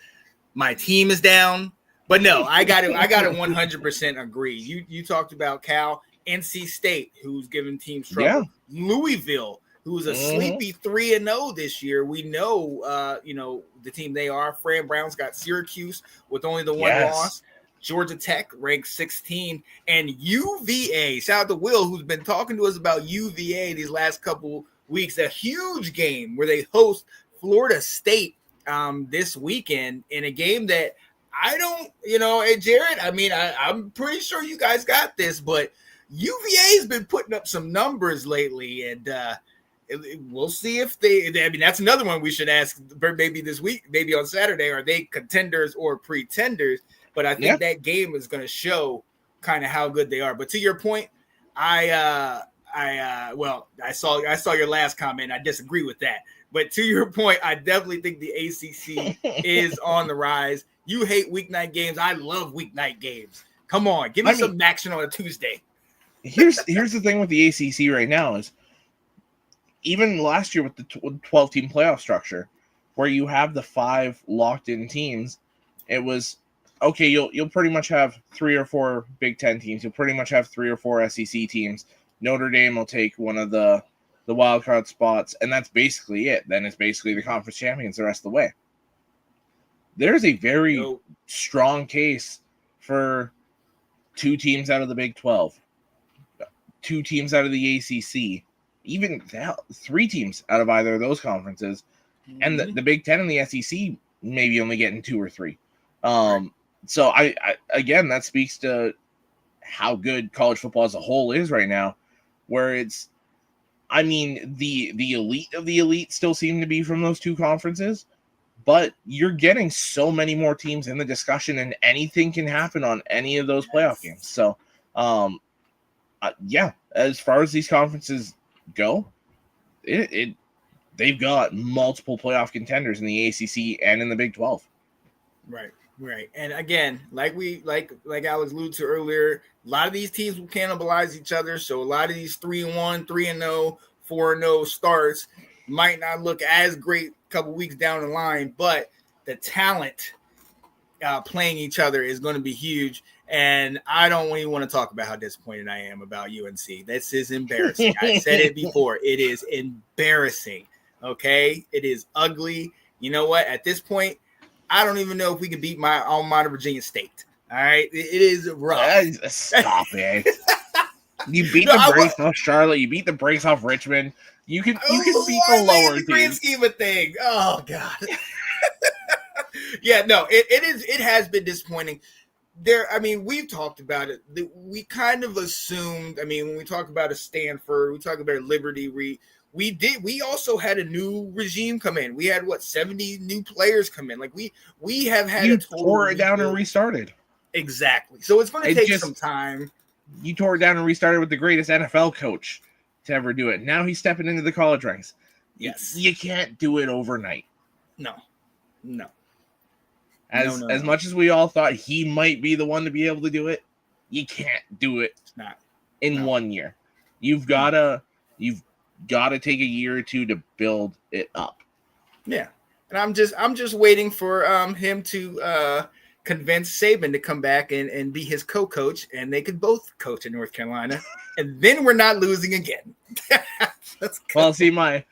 my team is down, but no, I got to 100% agree. You talked about Cal, NC State, who's giving teams trouble. Yeah. Louisville, who's a sleepy 3-0 this year. We know, the team they are. Fran Brown's got Syracuse with only the one loss. Georgia Tech ranked 16, and UVA. Shout out to Will, who's been talking to us about UVA these last couple weeks. A huge game where they host Florida State this weekend in a game that I don't, hey, Jared, I mean, I'm pretty sure you guys got this, but UVA's been putting up some numbers lately, and we'll see if that's another one we should ask maybe this week, maybe on Saturday. Are they contenders or pretenders? But I think that game is going to show kind of how good they are. But to your point, I I saw your last comment. I disagree with that. But to your point, I definitely think the ACC is on the rise. You hate weeknight games. I love weeknight games. Come on, give me some action on a Tuesday. Here's the thing with the ACC right now is even last year with the 12-team playoff structure, where you have the 5 locked-in teams, it was okay. You'll pretty much have 3 or 4 Big Ten teams. You'll pretty much have 3 or 4 SEC teams. Notre Dame will take one of the wild card spots, and that's basically it. Then it's basically the conference champions the rest of the way. There's a very strong case for 2 teams out of the Big 12, 2 teams out of the ACC, even 3 teams out of either of those conferences, and the Big Ten and the SEC maybe only getting 2 or 3. So I again, that speaks to how good college football as a whole is right now, where it's, I mean, the elite of the elite still seem to be from those 2 conferences, but you're getting so many more teams in the discussion, and anything can happen on any of those playoff games. So, yeah, as far as these conferences go, they've got multiple playoff contenders in the ACC and in the Big 12. Right. And again, like Alex alluded to earlier, a lot of these teams will cannibalize each other. So a lot of these 3-1, 3-0, 4-0 starts might not look as great a couple weeks down the line, but the talent playing each other is going to be huge. And I don't even want to talk about how disappointed I am about UNC. This is embarrassing. I said it before. It is embarrassing. Okay? It is ugly. You know what? At this point, I don't even know if we can beat my alma mater, Virginia State. All right? It is rough. Stop it. You beat the brakes off Charlotte. You beat the brakes off Richmond. You can beat the lower teams. Grand scheme of thing. Oh, God. Yeah, no, it has been disappointing. We've talked about it. We kind of assumed, when we talk about a Stanford, we talk about Liberty, we also had a new regime come in. We had 70 new players come in. Like we have had a total tore it down and restarted. Exactly. So it's going to take some time. You tore it down and restarted with the greatest NFL coach to ever do it. Now he's stepping into the college ranks. Yes. You can't do it overnight. No. As much as we all thought he might be the one to be able to do it, you can't do it in 1 year. You've got to take a year or 2 to build it up. Yeah. And I'm just waiting for him to convince Saban to come back and be his co-coach, and they could both coach in North Carolina, and then we're not losing again. Well, see, my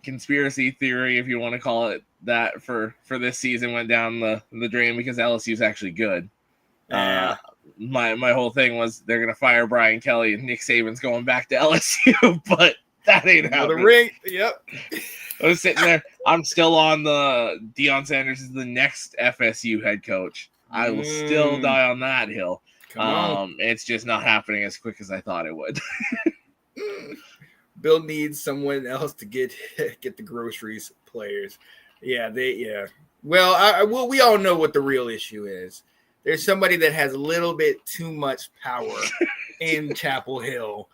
conspiracy theory, if you want to call it that, for this season went down the drain because LSU is actually good. My whole thing was they're gonna fire Brian Kelly and Nick Saban's going back to LSU, but that ain't happening. The ring, yep. I was sitting there. I'm still on the Deion Sanders is the next FSU head coach. I will still die on that hill. Come on. It's just not happening as quick as I thought it would. Bill needs someone else to get the groceries players. Yeah, Well, we all know what the real issue is. There's somebody that has a little bit too much power in Chapel Hill.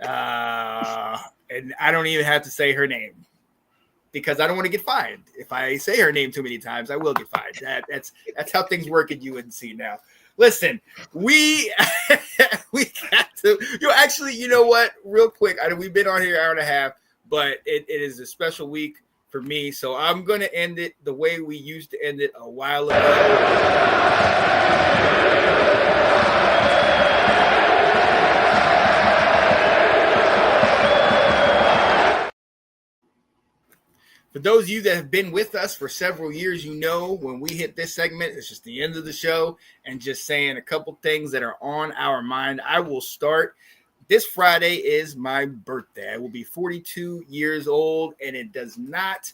And I don't even have to say her name because I don't want to get fined. If I say her name too many times, I will get fined. That's how things work at UNC now. Listen, we got to. Actually, you know what? Real quick, we've been on here an hour and a half, but it is a special week for me, so I'm going to end it the way we used to end it a while ago. For those of you that have been with us for several years, you know when we hit this segment, it's just the end of the show and just saying a couple things that are on our mind. I will start. This Friday is my birthday. I will be 42 years old, and it does not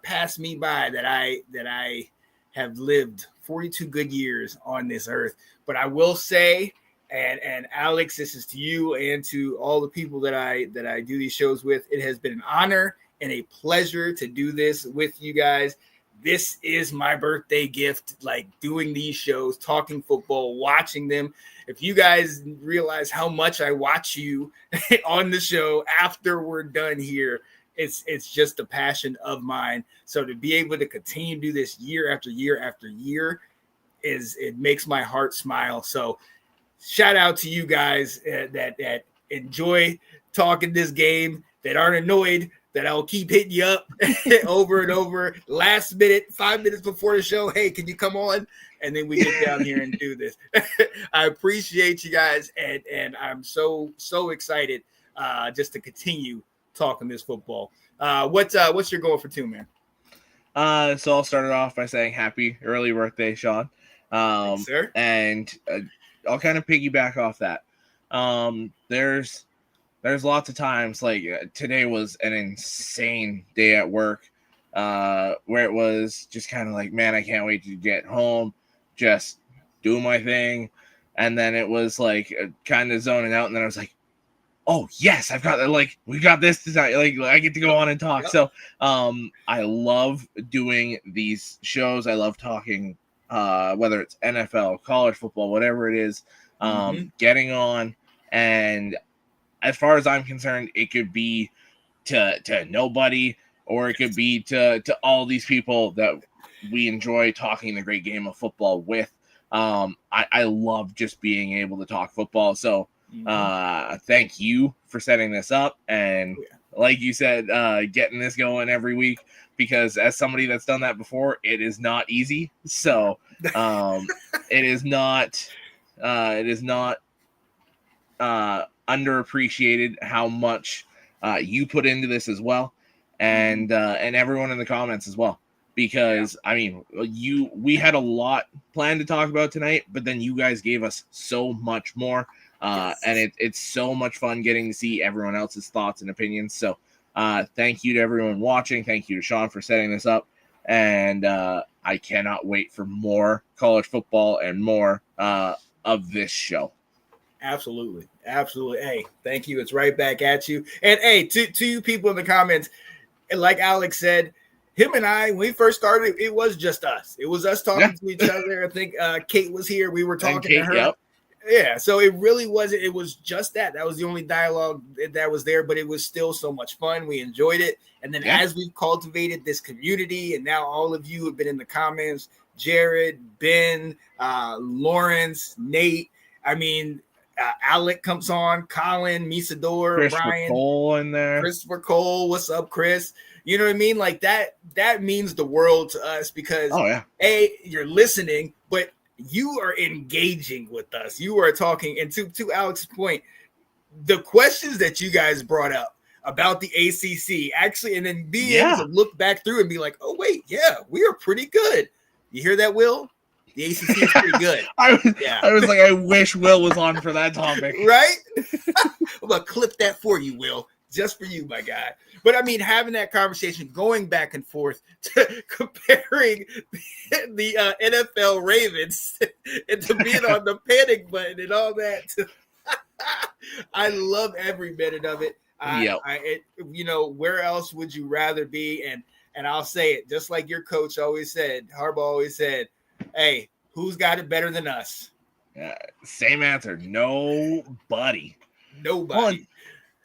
pass me by that I have lived 42 good years on this earth. But I will say, and Alex, this is to you and to all the people that I do these shows with, it has been an honor and a pleasure to do this with you guys. this is my birthday gift, like doing these shows, talking football, watching them. If you guys realize how much I watch you on the show after we're done here, it's just a passion of mine. So to be able to continue to do this year after year after year it makes my heart smile. So shout out to you guys that enjoy talking this game, that aren't annoyed that I'll keep hitting you up over and over. Last minute, 5 minutes before the show, hey, can you come on? And then we get down here and do this. I appreciate you guys, and I'm so excited just to continue talking this football. What's your goal for 2, man? So I'll start it off by saying happy early birthday, Sean. Thanks, sir. And I'll kind of piggyback off that. There's lots of times, like today was an insane day at work, where it was just kind of like, man, I can't wait to get home, just do my thing. And then it was like kind of zoning out. And then I was like, oh yes, I've got like, we got this design. Like I get to go on and talk. Yep. So, I love doing these shows. I love talking, whether it's NFL, college football, whatever it is, getting on. And as far as I'm concerned, it could be to nobody, or it could be to all these people that we enjoy talking the great game of football with. I love just being able to talk football. So thank you for setting this up. And like you said, getting this going every week, because as somebody that's done that before, it is not easy. So it is not underappreciated how much you put into this as well, and everyone in the comments as well, because I mean, we had a lot planned to talk about tonight, but then you guys gave us so much more, and it's so much fun getting to see everyone else's thoughts and opinions. So thank you to everyone watching. Thank you to Sean for setting this up, and I cannot wait for more college football and more of this show. Absolutely. Hey, thank you. It's right back at you. And hey, to you people in the comments, like Alex said, him and I, when we first started, it was just us. It was us talking to each other. I think Kate was here. We were talking to her. Yep. Yeah, so it really wasn't. It was just that. That was the only dialogue that was there, but it was still so much fun. We enjoyed it. And then as we've cultivated this community, and now all of you have been in the comments, Jared, Ben, Lawrence, Nate, I mean, Alec comes on, Colin, Misador, Christopher Brian, Cole in there. Christopher Cole, what's up, Chris? You know what I mean? Like that means the world to us, because A, you're listening, but you are engaging with us. You are talking. And to Alex's point, the questions that you guys brought up about the ACC, actually, and then being able to look back through and be like, oh, wait, yeah, we are pretty good. You hear that, Will? The ACC is pretty good. I was like, I wish Will was on for that topic. Right? I'm going to clip that for you, Will. Just for you, my guy. But I mean, having that conversation, going back and forth, comparing the NFL Ravens into being on the panic button and all that. I love every minute of it. Where else would you rather be? And I'll say it, just like your coach always said, Harbaugh always said, hey, who's got it better than us? Same answer. Nobody. Well,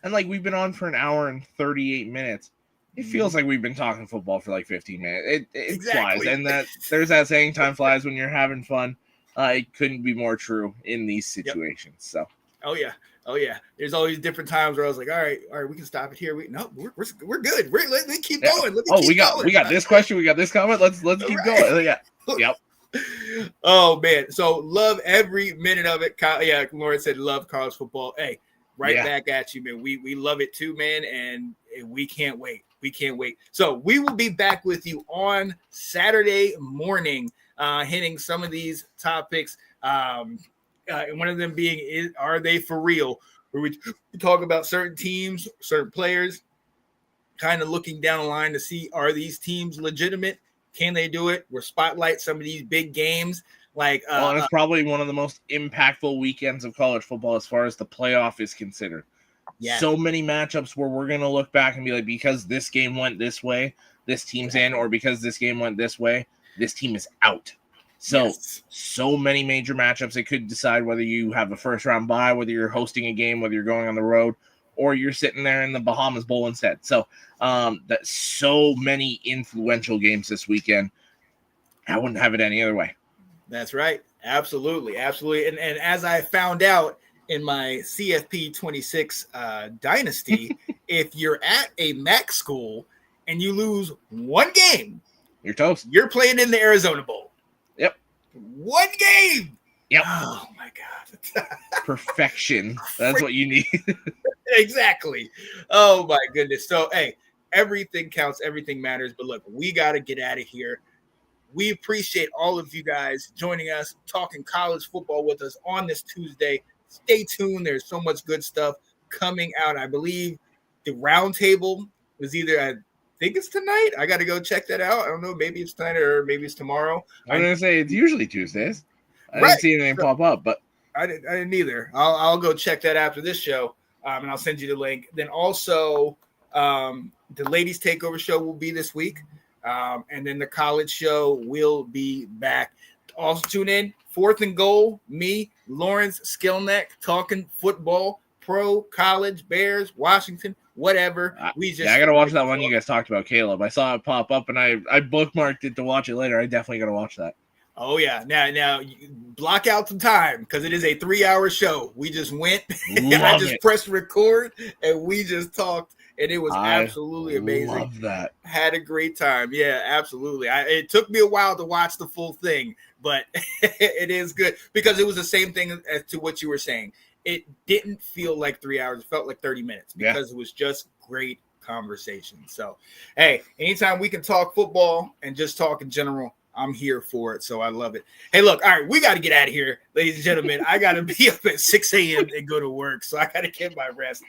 and like, we've been on for an hour and 38 minutes. It feels like we've been talking football for like 15 minutes. It flies. And there's that saying, time flies when you're having fun. It couldn't be more true in these situations. So. Oh yeah. There's always different times where I was like, all right, we can stop it here. We're good. Let's keep going. We got this question. We got this comment. Let's keep going. Yeah. Yep. Oh man. So love every minute of it. Yeah. Lauren said, love college football. Hey, back at you, man. We love it too, man. And we can't wait. So we will be back with you on Saturday morning, hitting some of these topics. One of them being, are they for real? Where we talk about certain teams, certain players, kind of looking down the line to see, are these teams legitimate? Can they do it? We'll spotlight some of these big games. Like, it's probably one of the most impactful weekends of college football as far as the playoff is considered. Yeah. So many matchups where we're going to look back and be like, because this game went this way, this team's in, or because this game went this way, this team is out. So, so many major matchups. It could decide whether you have a first round bye, whether you're hosting a game, whether you're going on the road, or you're sitting there in the Bahamas Bowl instead. So, that's so many influential games this weekend. I wouldn't have it any other way. That's right. Absolutely. Absolutely. And as I found out in my CFP 26 dynasty, if you're at a MAC school and you lose one game, you're toast. You're playing in the Arizona Bowl. Yep. One game. Yep. Oh my God. Perfection. That's what you need. Exactly. Oh my goodness. So, hey, everything counts. Everything matters. But look, we got to get out of here. We appreciate all of you guys joining us, talking college football with us on this Tuesday. Stay tuned. There's so much good stuff coming out. I believe the roundtable was either, I think it's tonight. I got to go check that out. I don't know. Maybe it's tonight or maybe it's tomorrow. I'm going to say it's usually Tuesdays. I didn't see anything pop up, but I didn't either. I'll go check that after this show, and I'll send you the link. Then also, the Ladies Takeover show will be this week. And then the college show will be back. Also tune in, 4th and Goal, me, Lawrence Skillneck, talking football, pro, college, Bears, Washington, whatever. I got to watch that one you guys talked about, Caleb. I saw it pop up, and I bookmarked it to watch it later. I definitely got to watch that. Oh, yeah. Now block out some time because it is a 3-hour show. We just went. I just pressed record, and we just talked. And it was absolutely amazing. Love that. Had a great time. Yeah, absolutely. It took me a while to watch the full thing, but it is good because it was the same thing as to what you were saying. It didn't feel like 3 hours. It felt like 30 minutes because it was just great conversation. So, hey, anytime we can talk football and just talk in general, I'm here for it. So I love it. Hey, look, all right, we got to get out of here, ladies and gentlemen. I got to be up at 6 a.m. and go to work. So I got to get my rest.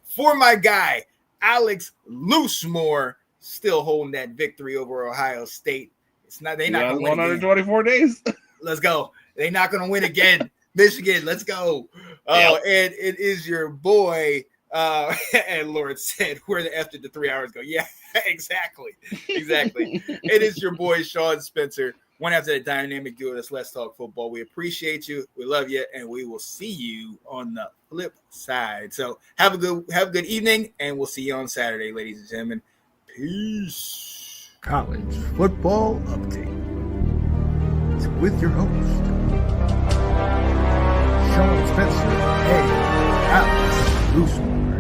For my guy, Alex Loosemore, still holding that victory over Ohio State. It's not they not going to win 124 days. Let's go. They're not going to win again. Michigan, let's go. And it is your boy. And Lawrence said, "Where the F did the 3 hours go?" Yeah, exactly. It is your boy Sean Spencer. One after the dynamic duo. That's Let's Talk Football. We appreciate you. We love you, and we will see you on the flip side. So have a good evening, and we'll see you on Saturday, ladies and gentlemen. Peace. College football update. It's with your host, Sean Spencer and Alex Loosemore.